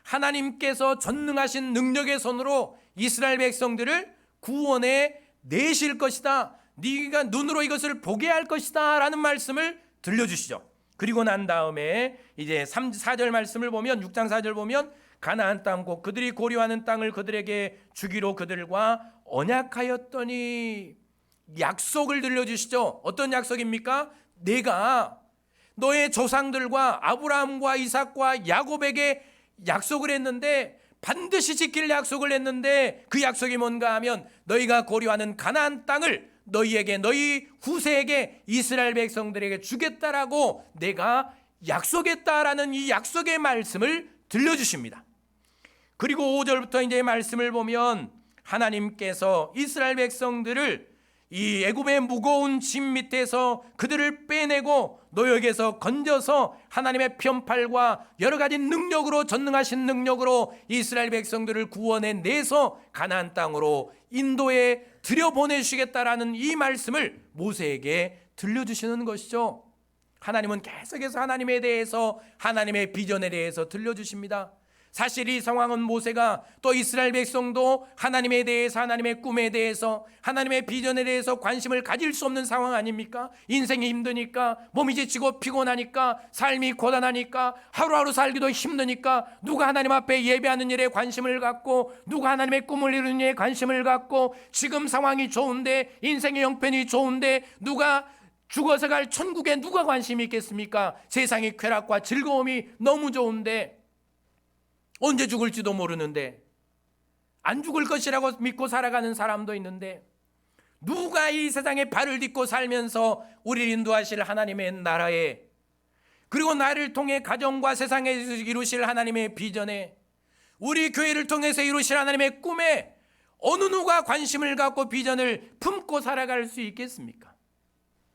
하나님께서 전능하신 능력의 손으로 이스라엘 백성들을 구원해 내실 것이다, 네가 눈으로 이것을 보게 할 것이다 라는 말씀을 들려주시죠. 그리고 난 다음에 이제 4절 말씀을 보면, 6장 4절 보면 가나안 땅 곧 그들이 고려하는 땅을 그들에게 주기로 그들과 언약하였더니 약속을 들려주시죠. 어떤 약속입니까? 내가 너의 조상들과 아브라함과 이삭과 야곱에게 약속을 했는데, 반드시 지킬 약속을 했는데 그 약속이 뭔가 하면 너희가 고려하는 가나안 땅을 너희에게, 너희 후세에게, 이스라엘 백성들에게 주겠다라고 내가 약속했다라는 이 약속의 말씀을 들려주십니다. 그리고 5절부터 이제 말씀을 보면 하나님께서 이스라엘 백성들을 이 애굽의 무거운 짐 밑에서 그들을 빼내고 노역에서 건져서 하나님의 편팔과 여러 가지 능력으로, 전능하신 능력으로 이스라엘 백성들을 구원해 내서 가나안 땅으로 인도에 들여보내시겠다라는 이 말씀을 모세에게 들려주시는 것이죠. 하나님은 계속해서 하나님에 대해서, 하나님의 비전에 대해서 들려주십니다. 사실 이 상황은 모세가 또 이스라엘 백성도 하나님에 대해서, 하나님의 꿈에 대해서, 하나님의 비전에 대해서 관심을 가질 수 없는 상황 아닙니까? 인생이 힘드니까, 몸이 지치고 피곤하니까, 삶이 고단하니까, 하루하루 살기도 힘드니까 누가 하나님 앞에 예배하는 일에 관심을 갖고, 누가 하나님의 꿈을 이루는 일에 관심을 갖고, 지금 상황이 좋은데, 인생의 형편이 좋은데 누가 죽어서 갈 천국에 누가 관심이 있겠습니까? 세상의 쾌락과 즐거움이 너무 좋은데, 언제 죽을지도 모르는데, 안 죽을 것이라고 믿고 살아가는 사람도 있는데, 누가 이 세상에 발을 딛고 살면서 우리를 인도하실 하나님의 나라에, 그리고 나를 통해 가정과 세상에 이루실 하나님의 비전에, 우리 교회를 통해서 이루실 하나님의 꿈에 어느 누가 관심을 갖고 비전을 품고 살아갈 수 있겠습니까?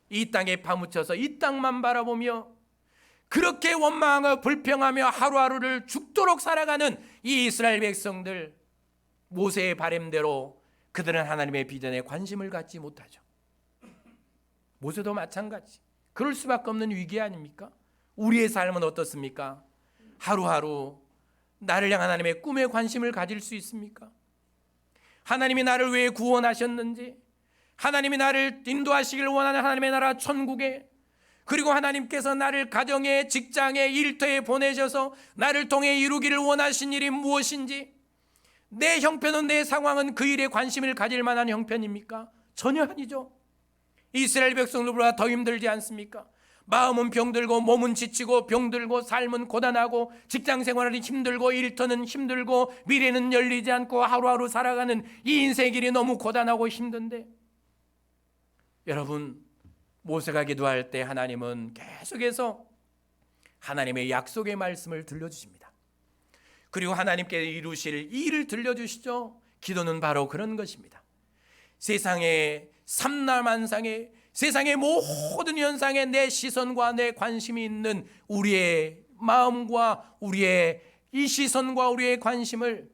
이 땅에 파묻혀서 이 땅만 바라보며 그렇게 원망하고 불평하며 하루하루를 죽도록 살아가는 이 이스라엘 백성들, 모세의 바램대로 그들은 하나님의 비전에 관심을 갖지 못하죠. 모세도 마찬가지. 그럴 수밖에 없는 위기 아닙니까? 우리의 삶은 어떻습니까? 하루하루 나를 향한 하나님의 꿈에 관심을 가질 수 있습니까? 하나님이 나를 왜 구원하셨는지, 하나님이 나를 인도하시길 원하는 하나님의 나라 천국에, 그리고 하나님께서 나를 가정에, 직장에, 일터에 보내셔서 나를 통해 이루기를 원하신 일이 무엇인지, 내 형편은, 내 상황은 그 일에 관심을 가질 만한 형편입니까? 전혀 아니죠. 이스라엘 백성들보다 더 힘들지 않습니까? 마음은 병들고 몸은 지치고 병들고 삶은 고단하고 직장 생활은 힘들고 일터는 힘들고 미래는 열리지 않고 하루하루 살아가는 이 인생 길이 너무 고단하고 힘든데, 여러분, 모세가 기도할 때 하나님은 계속해서 하나님의 약속의 말씀을 들려주십니다. 그리고 하나님께 이루실 일을 들려주시죠. 기도는 바로 그런 것입니다. 세상의 삼라만상에, 세상의 모든 현상에 내 시선과 내 관심이 있는 우리의 마음과 우리의 이 시선과 우리의 관심을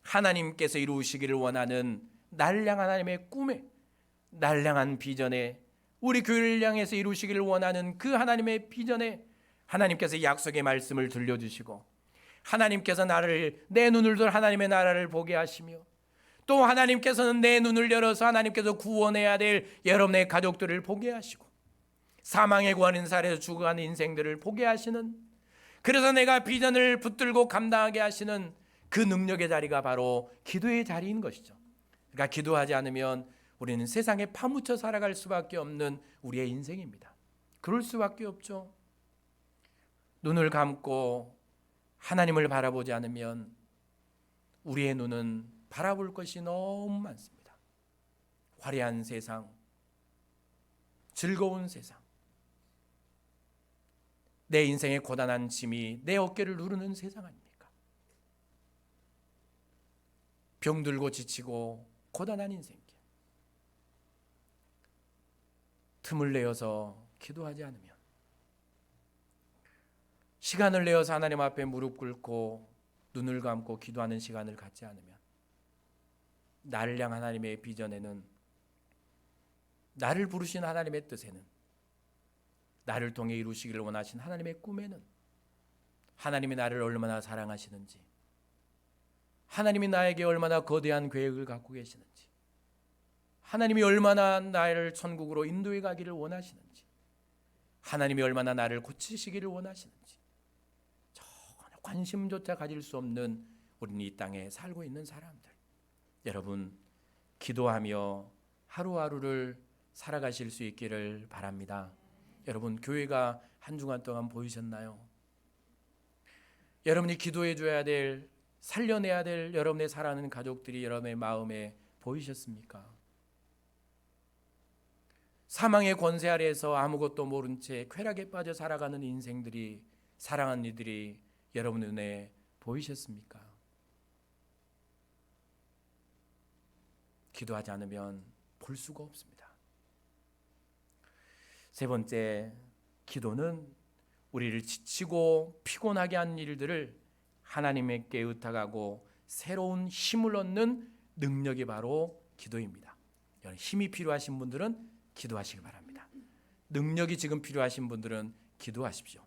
하나님께서 이루시기를 원하는 날 향한 하나님의 꿈에, 날 향한 비전에, 우리 교회를 향해서 이루시기를 원하는 그 하나님의 비전에 하나님께서 약속의 말씀을 들려주시고, 하나님께서 내 눈을 들어 하나님의 나라를 보게 하시며, 또 하나님께서는 내 눈을 열어서 하나님께서 구원해야 될 여러분의 가족들을 보게 하시고, 사망의 관인 살에서 죽어가는 인생들을 보게 하시는, 그래서 내가 비전을 붙들고 감당하게 하시는 그 능력의 자리가 바로 기도의 자리인 것이죠. 그러니까 기도하지 않으면 우리는 세상에 파묻혀 살아갈 수밖에 없는 우리의 인생입니다. 그럴 수밖에 없죠. 눈을 감고 하나님을 바라보지 않으면 우리의 눈은 바라볼 것이 너무 많습니다. 화려한 세상, 즐거운 세상, 내 인생의 고단한 짐이 내 어깨를 누르는 세상 아닙니까? 병들고 지치고 고단한 인생길, 틈을 내어서 기도하지 않으면, 시간을 내어서 하나님 앞에 무릎 꿇고 눈을 감고 기도하는 시간을 갖지 않으면, 나를 향한 하나님의 비전에는, 나를 부르신 하나님의 뜻에는, 나를 통해 이루시기를 원하신 하나님의 꿈에는 하나님이 나를 얼마나 사랑하시는지, 하나님이 나에게 얼마나 거대한 계획을 갖고 계시는지, 하나님이 얼마나 나를 천국으로 인도해 가기를 원하시는지, 하나님이 얼마나 나를 고치시기를 원하시는지 전혀 관심조차 가질 수 없는 우리는 이 땅에 살고 있는 사람들. 여러분, 기도하며 하루하루를 살아가실 수 있기를 바랍니다. 여러분, 교회가 한 주간 동안 보이셨나요? 여러분이 기도해 줘야 될, 살려내야 될 여러분의 사랑하는 가족들이 여러분의 마음에 보이셨습니까? 사망의 권세 아래에서 아무것도 모른 채 쾌락에 빠져 살아가는 인생들이, 사랑하는 이들이 여러분 눈에 보이셨습니까? 기도하지 않으면 볼 수가 없습니다. 세 번째, 기도는 우리를 지치고 피곤하게 하는 일들을 하나님께 의탁하고 새로운 힘을 얻는 능력이 바로 기도입니다. 힘이 필요하신 분들은 기도하시기 바랍니다. 능력이 지금 필요하신 분들은 기도하십시오.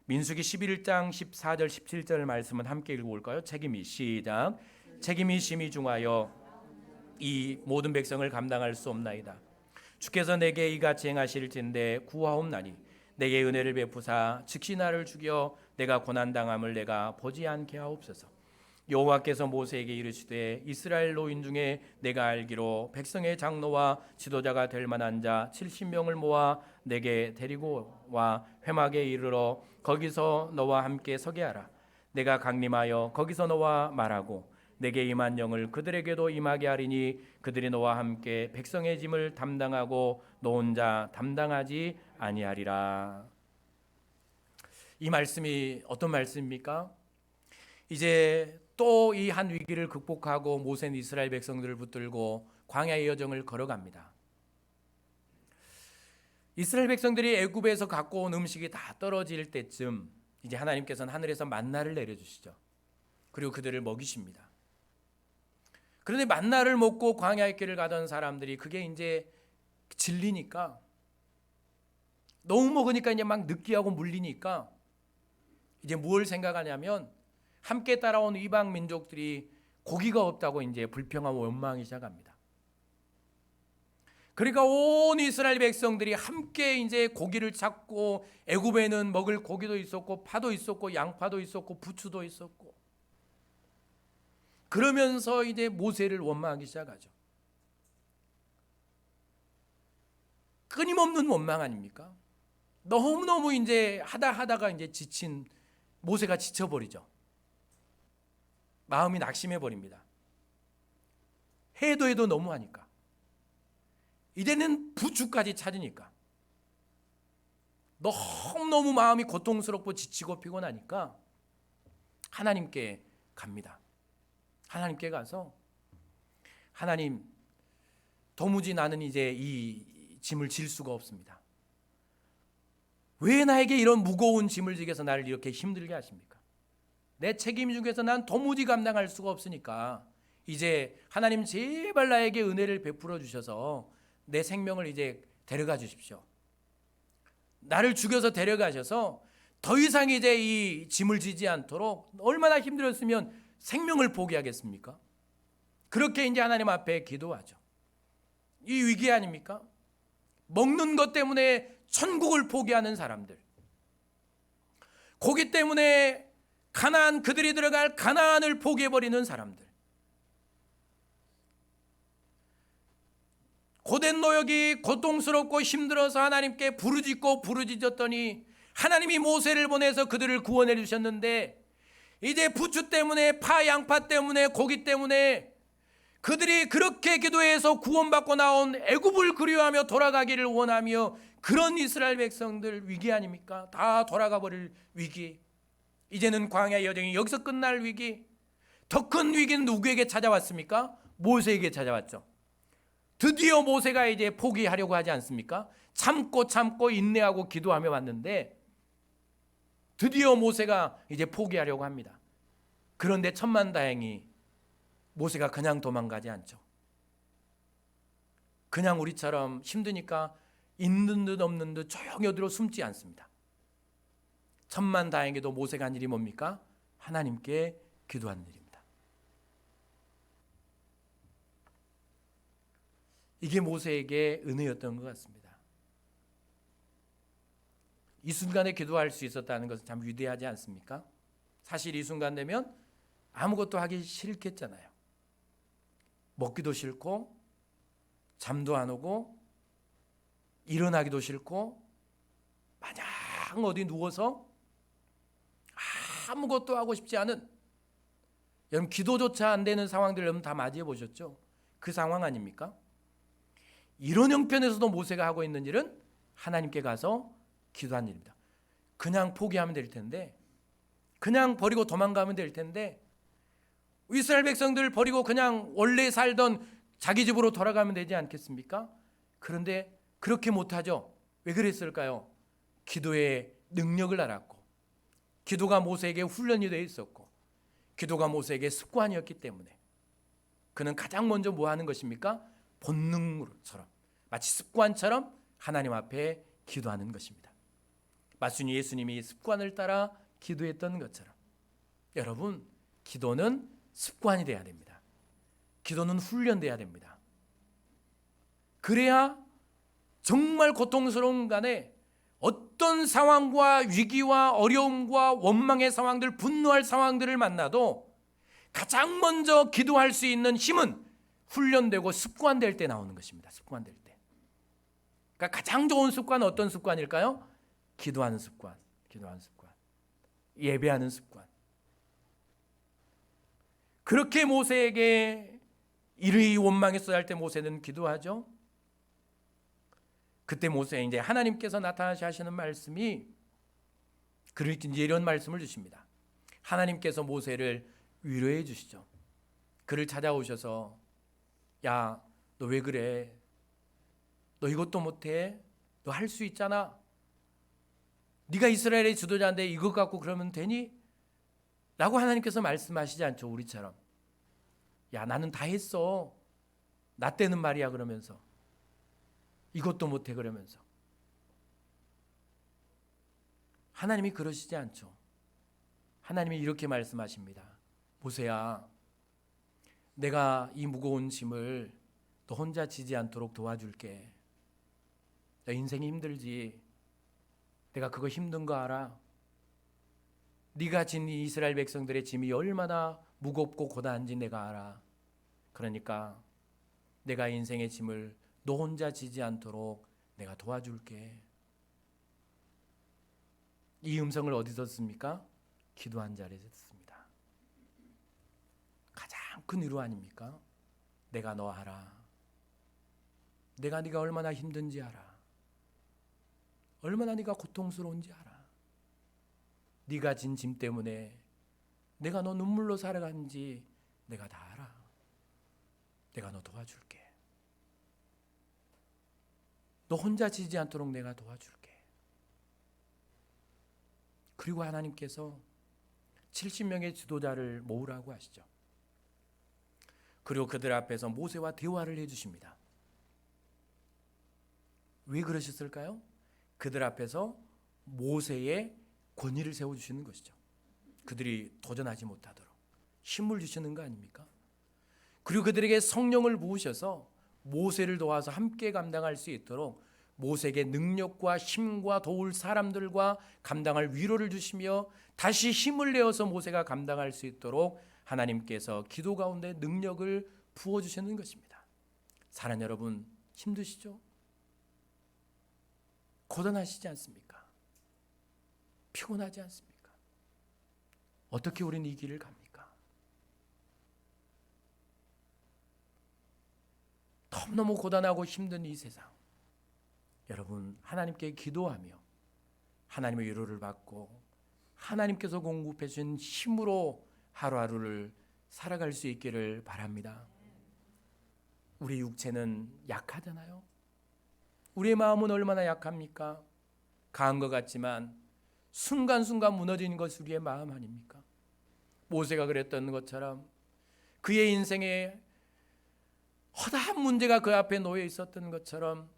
민수기 11장 14절 17절 말씀은 함께 읽어볼까요? 책임이 시작. 책임이 심히 중하여 이 모든 백성을 감당할 수 없나이다. 주께서 내게 이같이 행하실진대 구하옵나니 내게 은혜를 베푸사 즉시 나를 죽여 내가 고난당함을 내가 보지 않게 하옵소서. 여호와께서 모세에게 이르시되 이스라엘 노인 중에 내가 알기로 백성의 장로와 지도자가 될 만한 자 70명을 모아 내게 데리고 와 회막에 이르러 거기서 너와 함께 서게 하라. 내가 강림하여 거기서 너와 말하고 내게 임한 영을 그들에게도 임하게 하리니 그들이 너와 함께 백성의 짐을 담당하고 너 혼자 담당하지 아니하리라. 이 말씀이 어떤 말씀입니까? 이제 또 이 한 위기를 극복하고 모세는 이스라엘 백성들을 붙들고 광야의 여정을 걸어갑니다. 이스라엘 백성들이 애굽에서 갖고 온 음식이 다 떨어질 때쯤 이제 하나님께서는 하늘에서 만나를 내려주시죠. 그리고 그들을 먹이십니다. 그런데 만나를 먹고 광야의 길을 가던 사람들이 그게 이제 질리니까, 너무 먹으니까 이제 막 느끼하고 물리니까 이제 뭘 생각하냐면 함께 따라온 이방 민족들이 고기가 없다고 이제 불평하고 원망하기 시작합니다. 그러니까 온 이스라엘 백성들이 함께 이제 고기를 찾고, 애굽에는 먹을 고기도 있었고 파도 있었고 양파도 있었고 부추도 있었고, 그러면서 이제 모세를 원망하기 시작하죠. 끊임없는 원망 아닙니까? 너무너무 이제 하다가 이제 지친 모세가 지쳐버리죠. 마음이 낙심해 버립니다. 해도 너무하니까. 이제는 부추까지 찾으니까 너무너무 마음이 고통스럽고 지치고 피곤하니까 하나님께 갑니다. 하나님께 가서, 하나님, 도무지 나는 이제 이 짐을 질 수가 없습니다. 왜 나에게 이런 무거운 짐을 지게서 나를 이렇게 힘들게 하십니까? 내 책임 중에서 난 도무지 감당할 수가 없으니까 이제 하나님 제발 나에게 은혜를 베풀어 주셔서 내 생명을 이제 데려가 주십시오. 나를 죽여서 데려가셔서 더 이상 이제 이 짐을 지지 않도록, 얼마나 힘들었으면 생명을 포기하겠습니까? 그렇게 이제 하나님 앞에 기도하죠. 이 위기 아닙니까? 먹는 것 때문에 천국을 포기하는 사람들, 고기 때문에 가나안, 그들이 들어갈 가나안을 포기해버리는 사람들, 고된 노역이 고통스럽고 힘들어서 하나님께 부르짖었더니 하나님이 모세를 보내서 그들을 구원해 주셨는데, 이제 부추 때문에, 파, 양파 때문에, 고기 때문에 그들이 그렇게 기도해서 구원받고 나온 애굽을 그리워하며 돌아가기를 원하며, 그런 이스라엘 백성들 위기 아닙니까? 다 돌아가 버릴 위기. 이제는 광야 여정이 여기서 끝날 위기. 더 큰 위기는 누구에게 찾아왔습니까? 모세에게 찾아왔죠. 드디어 모세가 이제 포기하려고 하지 않습니까? 참고 인내하고 기도하며 왔는데 드디어 모세가 이제 포기하려고 합니다. 그런데 천만다행히 모세가 그냥 도망가지 않죠. 그냥 우리처럼 힘드니까 있는 듯 없는 듯 조용히 어디로 숨지 않습니다. 천만다행히도 모세가 한 일이 뭡니까? 하나님께 기도하는 일입니다. 이게 모세에게 은혜였던 것 같습니다. 이 순간에 기도할 수 있었다는 것은 참 위대하지 않습니까? 사실 이 순간 되면 아무것도 하기 싫겠잖아요. 먹기도 싫고 잠도 안 오고 일어나기도 싫고 마냥 어디 누워서 아무것도 하고 싶지 않은, 여러분 기도조차 안 되는 상황들 여러분 다 맞이해 보셨죠? 그 상황 아닙니까? 이런 형편에서도 모세가 하고 있는 일은 하나님께 가서 기도한 일입니다. 그냥 포기하면 될 텐데, 그냥 버리고 도망가면 될 텐데, 이스라엘 백성들 버리고 그냥 원래 살던 자기 집으로 돌아가면 되지 않겠습니까? 그런데 그렇게 못하죠. 왜 그랬을까요? 기도의 능력을 알았고, 기도가 모세에게 훈련이 되어 있었고, 기도가 모세에게 습관이었기 때문에 그는 가장 먼저 뭐 하는 것입니까? 본능처럼, 마치 습관처럼 하나님 앞에 기도하는 것입니다. 마순이 예수님이 습관을 따라 기도했던 것처럼 여러분, 기도는 습관이 돼야 됩니다. 기도는 훈련돼야 됩니다. 그래야 정말 고통스러운 간에 어떤 상황과 위기와 어려움과 원망의 상황들, 분노할 상황들을 만나도 가장 먼저 기도할 수 있는 힘은 훈련되고 습관될 때 나오는 것입니다. 습관될 때. 그러니까 가장 좋은 습관은 어떤 습관일까요? 기도하는 습관, 기도하는 습관, 예배하는 습관. 그렇게 모세에게 이르이 원망했어야 할 때 모세는 기도하죠. 그때 모세에 이제 하나님께서 나타나셔 하시는 말씀이, 그를 이제 이런 말씀을 주십니다. 하나님께서 모세를 위로해 주시죠. 그를 찾아오셔서, 야, 너 왜 그래? 너 이것도 못해? 너 할 수 있잖아. 네가 이스라엘의 지도자인데 이것 갖고 그러면 되니? 라고 하나님께서 말씀하시지 않죠. 우리처럼. 야, 나는 다 했어. 나 때는 말이야 그러면서. 이것도 못해 그러면서. 하나님이 그러시지 않죠. 하나님이 이렇게 말씀하십니다. 모세야, 내가 이 무거운 짐을 너 혼자 지지 않도록 도와줄게. 너 인생이 힘들지. 내가 그거 힘든 거 알아. 네가 진 이 이스라엘 백성들의 짐이 얼마나 무겁고 고단한지 내가 알아. 그러니까 내가 인생의 짐을 너 혼자 지지 않도록 내가 도와줄게. 이 음성을 어디서 듣습니까? 기도한 자리에서 듣습니다. 가장 큰 위로 아닙니까? 내가 너 알아. 내가 네가 얼마나 힘든지 알아. 얼마나 네가 고통스러운지 알아. 네가 진 짐 때문에 내가 너 눈물로 살아가는지 내가 다 알아. 내가 너 도와줄게. 너 혼자 지지 않도록 내가 도와줄게. 그리고 하나님께서 70명의 지도자를 모으라고 하시죠. 그리고 그들 앞에서 모세와 대화를 해주십니다. 왜 그러셨을까요? 그들 앞에서 모세의 권위를 세워주시는 것이죠. 그들이 도전하지 못하도록 힘을 주시는 거 아닙니까? 그리고 그들에게 성령을 부으셔서 모세를 도와서 함께 감당할 수 있도록 모세에게 능력과 힘과 도울 사람들과 감당할 위로를 주시며 다시 힘을 내어서 모세가 감당할 수 있도록 하나님께서 기도 가운데 능력을 부어주시는 것입니다. 사랑 여러분, 힘드시죠? 고단하시지 않습니까? 피곤하지 않습니까? 어떻게 우리는 이 길을 갑니까? 너무너무 고단하고 힘든 이 세상, 여러분 하나님께 기도하며 하나님의 위로를 받고 하나님께서 공급해 주신 힘으로 하루하루를 살아갈 수 있기를 바랍니다. 우리 육체는 약하잖아요. 우리의 마음은 얼마나 약합니까? 강한 것 같지만 순간순간 무너지는 것이 우리의 마음 아닙니까? 모세가 그랬던 것처럼 그의 인생에 허다한 문제가 그 앞에 놓여 있었던 것처럼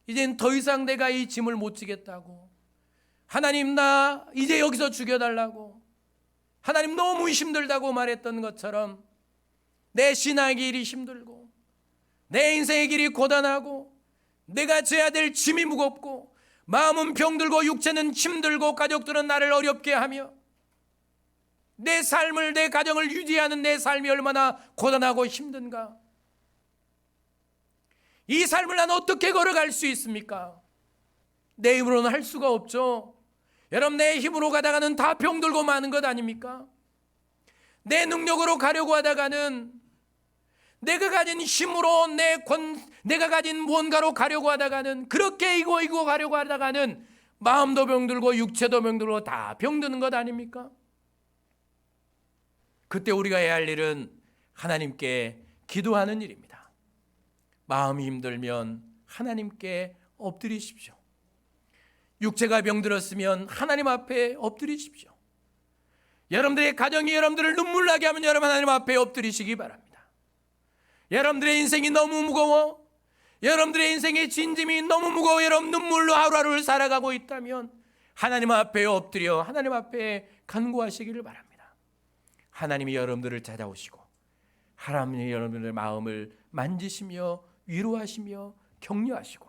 이젠 더 이상 내가 이 짐을 못 지겠다고, 하나님 나 이제 여기서 죽여달라고, 하나님 너무 힘들다고 말했던 것처럼 내 신앙의 길이 힘들고 내 인생의 길이 고단하고 내가 져야 될 짐이 무겁고 마음은 병들고 육체는 힘들고 가족들은 나를 어렵게 하며 내 삶을, 내 가정을 유지하는 내 삶이 얼마나 고단하고 힘든가. 이 삶을 난 어떻게 걸어갈 수 있습니까? 내 힘으로는 할 수가 없죠. 여러분, 내 힘으로 가다가는 다 병들고 마는 것 아닙니까? 내 능력으로 가려고 하다가는, 내가 가진 힘으로 내가 가진 무언가로 가려고 하다가는, 그렇게 이고 가려고 하다가는 마음도 병들고 육체도 병들고 다 병드는 것 아닙니까? 그때 우리가 해야 할 일은 하나님께 기도하는 일입니다. 마음이 힘들면 하나님께 엎드리십시오. 육체가 병들었으면 하나님 앞에 엎드리십시오. 여러분들의 가정이 여러분들을 눈물 나게 하면 여러분 하나님 앞에 엎드리시기 바랍니다. 여러분들의 인생이 너무 무거워, 여러분들의 인생의 진짐이 너무 무거워 여러분 눈물로 하루하루를 살아가고 있다면 하나님 앞에 엎드려 하나님 앞에 간구하시기를 바랍니다. 하나님이 여러분들을 찾아오시고 하나님이 여러분들의 마음을 만지시며 위로하시며 격려하시고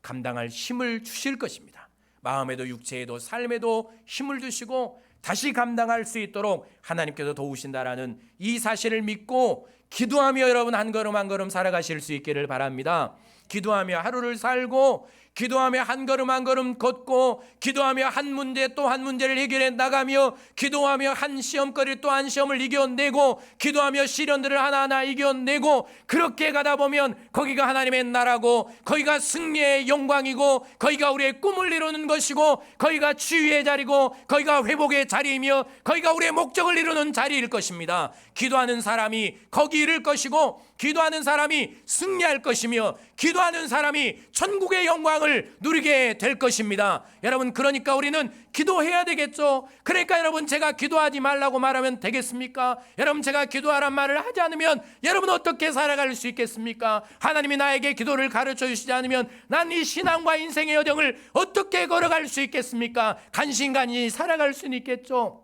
감당할 힘을 주실 것입니다. 마음에도 육체에도 삶에도 힘을 주시고 다시 감당할 수 있도록 하나님께서 도우신다라는 이 사실을 믿고 기도하며 여러분 한 걸음 한 걸음 살아가실 수 있기를 바랍니다. 기도하며 하루를 살고, 기도하며 한 걸음 한 걸음 걷고, 기도하며 한 문제 또 한 문제를 해결해 나가며, 기도하며 한 시험거리 또 한 시험을 이겨내고, 기도하며 시련들을 하나하나 이겨내고, 그렇게 가다 보면 거기가 하나님의 나라고, 거기가 승리의 영광이고, 거기가 우리의 꿈을 이루는 것이고, 거기가 치유의 자리고, 거기가 회복의 자리이며, 거기가 우리의 목적을 이루는 자리일 것입니다. 기도하는 사람이 거기 이를 것이고, 기도하는 사람이 승리할 것이며, 기도하는 사람이 천국의 영광을 누리게 될 것입니다. 여러분, 그러니까 우리는 기도해야 되겠죠. 그러니까 여러분, 제가 기도하지 말라고 말하면 되겠습니까? 여러분, 제가 기도하란 말을 하지 않으면 여러분 어떻게 살아갈 수 있겠습니까? 하나님이 나에게 기도를 가르쳐 주시지 않으면 난 이 신앙과 인생의 여정을 어떻게 걸어갈 수 있겠습니까? 간신간이 살아갈 수는 있겠죠.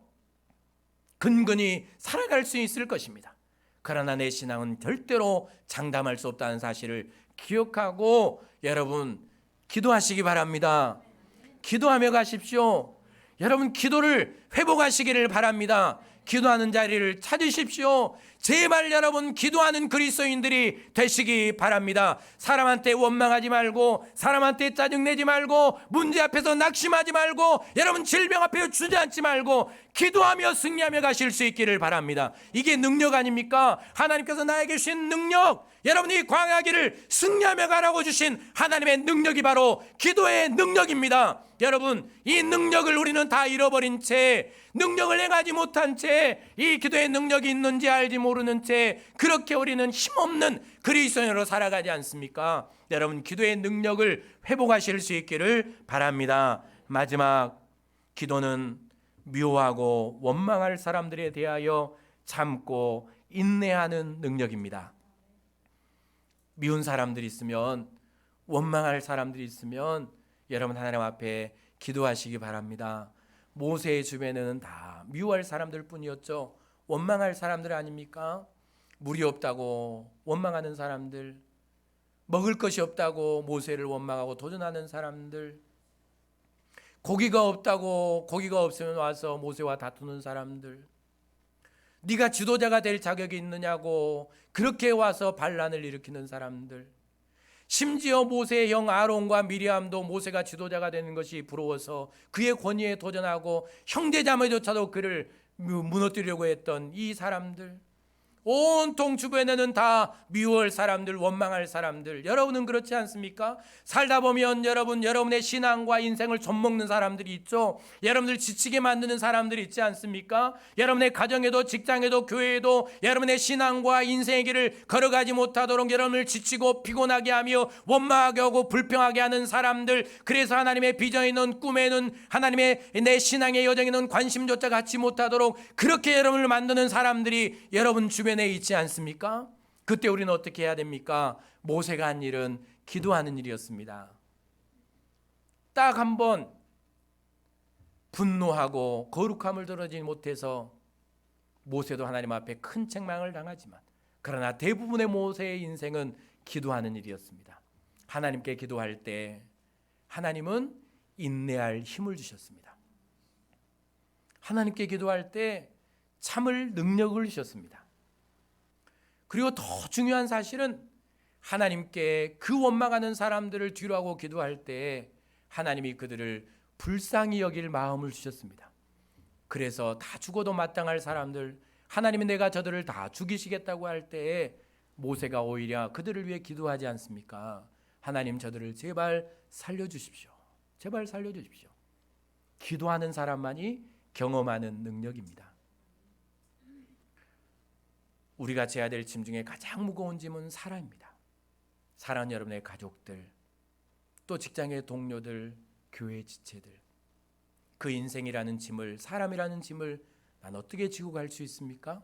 근근히 살아갈 수 있을 것입니다. 그러나 내 신앙은 절대로 장담할 수 없다는 사실을 기억하고 여러분 기도하시기 바랍니다. 기도하며 가십시오. 여러분 기도를 회복하시기를 바랍니다. 기도하는 자리를 찾으십시오. 제발 여러분 기도하는 그리스도인들이 되시기 바랍니다. 사람한테 원망하지 말고, 사람한테 짜증내지 말고, 문제 앞에서 낙심하지 말고, 여러분 질병 앞에 주저앉지 말고 기도하며 승리하며 가실 수 있기를 바랍니다. 이게 능력 아닙니까? 하나님께서 나에게 주신 능력, 여러분이 광야길을 승리하며 가라고 주신 하나님의 능력이 바로 기도의 능력입니다. 여러분 이 능력을 우리는 다 잃어버린 채, 능력을 행하지 못한 채, 이 기도의 능력이 있는지 알지 모르는 채 그렇게 우리는 힘없는 그리스도인으로 살아가지 않습니까? 여러분 기도의 능력을 회복하실 수 있기를 바랍니다. 마지막, 기도는 미워하고 원망할 사람들에 대하여 참고 인내하는 능력입니다. 미운 사람들이 있으면, 원망할 사람들이 있으면 여러분 하나님 앞에 기도하시기 바랍니다. 모세의 주변에는 다 미워할 사람들 뿐이었죠. 원망할 사람들 아닙니까? 물이 없다고 원망하는 사람들, 먹을 것이 없다고 모세를 원망하고 도전하는 사람들, 고기가 없다고 고기가 없으면 와서 모세와 다투는 사람들, 네가 지도자가 될 자격이 있느냐고 그렇게 와서 반란을 일으키는 사람들, 심지어 모세의 형 아론과 미리암도 모세가 지도자가 되는 것이 부러워서 그의 권위에 도전하고 형제자매조차도 그를 무너뜨리려고 했던 이 사람들, 온통 주변에는 다 미워할 사람들, 원망할 사람들. 여러분은 그렇지 않습니까? 살다 보면 여러분의 신앙과 인생을 좀먹는 사람들이 있죠. 여러분들 지치게 만드는 사람들이 있지 않습니까? 여러분의 가정에도 직장에도 교회에도 여러분의 신앙과 인생의 길을 걸어가지 못하도록 여러분을 지치고 피곤하게 하며 원망하게 하고 불평하게 하는 사람들, 그래서 하나님의 비전에 있는 꿈에는, 하나님의 내 신앙의 여정에는 관심조차 갖지 못하도록 그렇게 여러분을 만드는 사람들이 여러분 주변에 있지 않습니까? 그때 우리는 어떻게 해야 됩니까? 모세가 한 일은 기도하는 일이었습니다. 딱 한 번 분노하고 거룩함을 드러내지 못해서 모세도 하나님 앞에 큰 책망을 당하지만, 그러나 대부분의 모세의 인생은 기도하는 일이었습니다. 하나님께 기도할 때 하나님은 인내할 힘을 주셨습니다. 하나님께 기도할 때 참을 능력을 주셨습니다. 그리고 더 중요한 사실은 하나님께 그 원망하는 사람들을 뒤로하고 기도할 때 하나님이 그들을 불쌍히 여길 마음을 주셨습니다. 그래서 다 죽어도 마땅할 사람들, 하나님이 내가 저들을 다 죽이시겠다고 할 때에 모세가 오히려 그들을 위해 기도하지 않습니까? 하나님 저들을 제발 살려주십시오. 제발 살려주십시오. 기도하는 사람만이 경험하는 능력입니다. 우리가 져야 될 짐 중에 가장 무거운 짐은 사랑입니다. 사랑하는 여러분의 가족들, 또 직장의 동료들, 교회 지체들, 그 인생이라는 짐을, 사람이라는 짐을 난 어떻게 지고 갈 수 있습니까?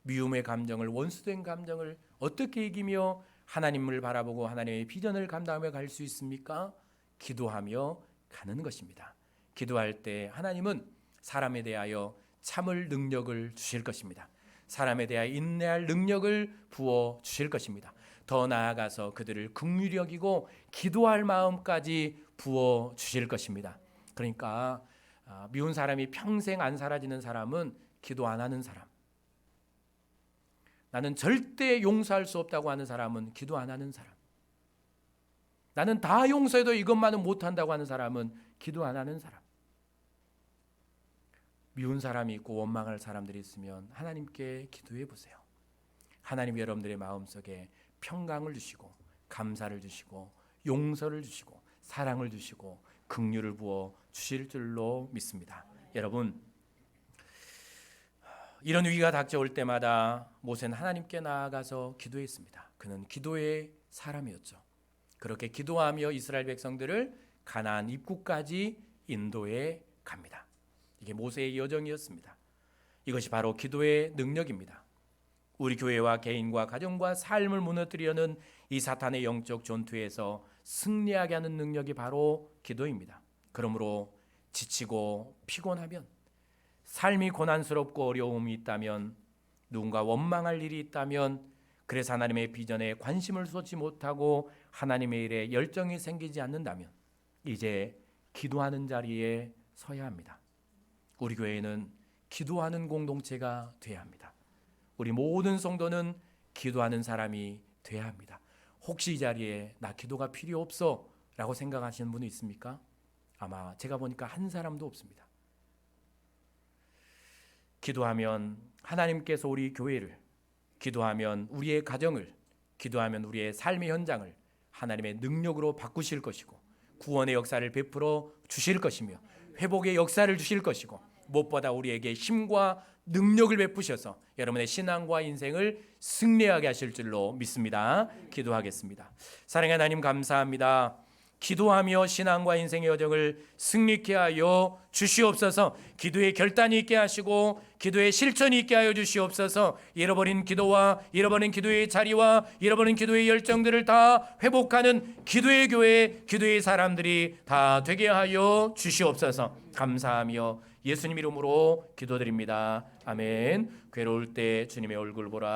미움의 감정을, 원수된 감정을 어떻게 이기며 하나님을 바라보고 하나님의 비전을 감당하며 갈 수 있습니까? 기도하며 가는 것입니다. 기도할 때 하나님은 사람에 대하여 참을 능력을 주실 것입니다. 사람에 대하여 인내할 능력을 부어 주실 것입니다. 더 나아가서 그들을 긍휼히 여기고 기도할 마음까지 부어 주실 것입니다. 그러니까 미운 사람이 평생 안 사라지는 사람은 기도 안 하는 사람, 나는 절대 용서할 수 없다고 하는 사람은 기도 안 하는 사람, 나는 다 용서해도 이것만은 못한다고 하는 사람은 기도 안 하는 사람. 미운 사람이 있고 원망할 사람들이 있으면 하나님께 기도해 보세요. 하나님이 여러분들의 마음속에 평강을 주시고 감사를 주시고 용서를 주시고 사랑을 주시고 긍휼을 부어 주실 줄로 믿습니다. 여러분, 이런 위기가 닥쳐올 때마다 모세는 하나님께 나아가서 기도했습니다. 그는 기도의 사람이었죠. 그렇게 기도하며 이스라엘 백성들을 가나안 입구까지 인도해 갑니다. 이게 모세의 여정이었습니다. 이것이 바로 기도의 능력입니다. 우리 교회와 개인과 가정과 삶을 무너뜨리려는 이 사탄의 영적 전투에서 승리하게 하는 능력이 바로 기도입니다. 그러므로 지치고 피곤하면 삶이 고난스럽고 어려움이 있다면, 누군가 원망할 일이 있다면, 그래서 하나님의 비전에 관심을 쏟지 못하고 하나님의 일에 열정이 생기지 않는다면 이제 기도하는 자리에 서야 합니다. 우리 교회는 기도하는 공동체가 돼야 합니다. 우리 모든 성도는 기도하는 사람이 돼야 합니다. 혹시 이 자리에 나 기도가 필요 없어 라고 생각하시는 분이 있습니까? 아마 제가 보니까 한 사람도 없습니다. 기도하면 하나님께서 우리 교회를, 기도하면 우리의 가정을, 기도하면 우리의 삶의 현장을 하나님의 능력으로 바꾸실 것이고, 구원의 역사를 베풀어 주실 것이며, 회복의 역사를 주실 것이고, 무엇보다 우리에게 힘과 능력을 베푸셔서 여러분의 신앙과 인생을 승리하게 하실 줄로 믿습니다. 기도하겠습니다. 사랑하는 하나님, 감사합니다. 기도하며 신앙과 인생의 여정을 승리케 하여 주시옵소서. 기도의 결단이 있게 하시고 기도의 실천이 있게 하여 주시옵소서. 잃어버린 기도와 잃어버린 기도의 자리와 잃어버린 기도의 열정들을 다 회복하는 기도의 교회, 기도의 사람들이 다 되게 하여 주시옵소서. 감사하며 예수님 이름으로 기도드립니다. 아멘. 괴로울 때 주님의 얼굴 보라.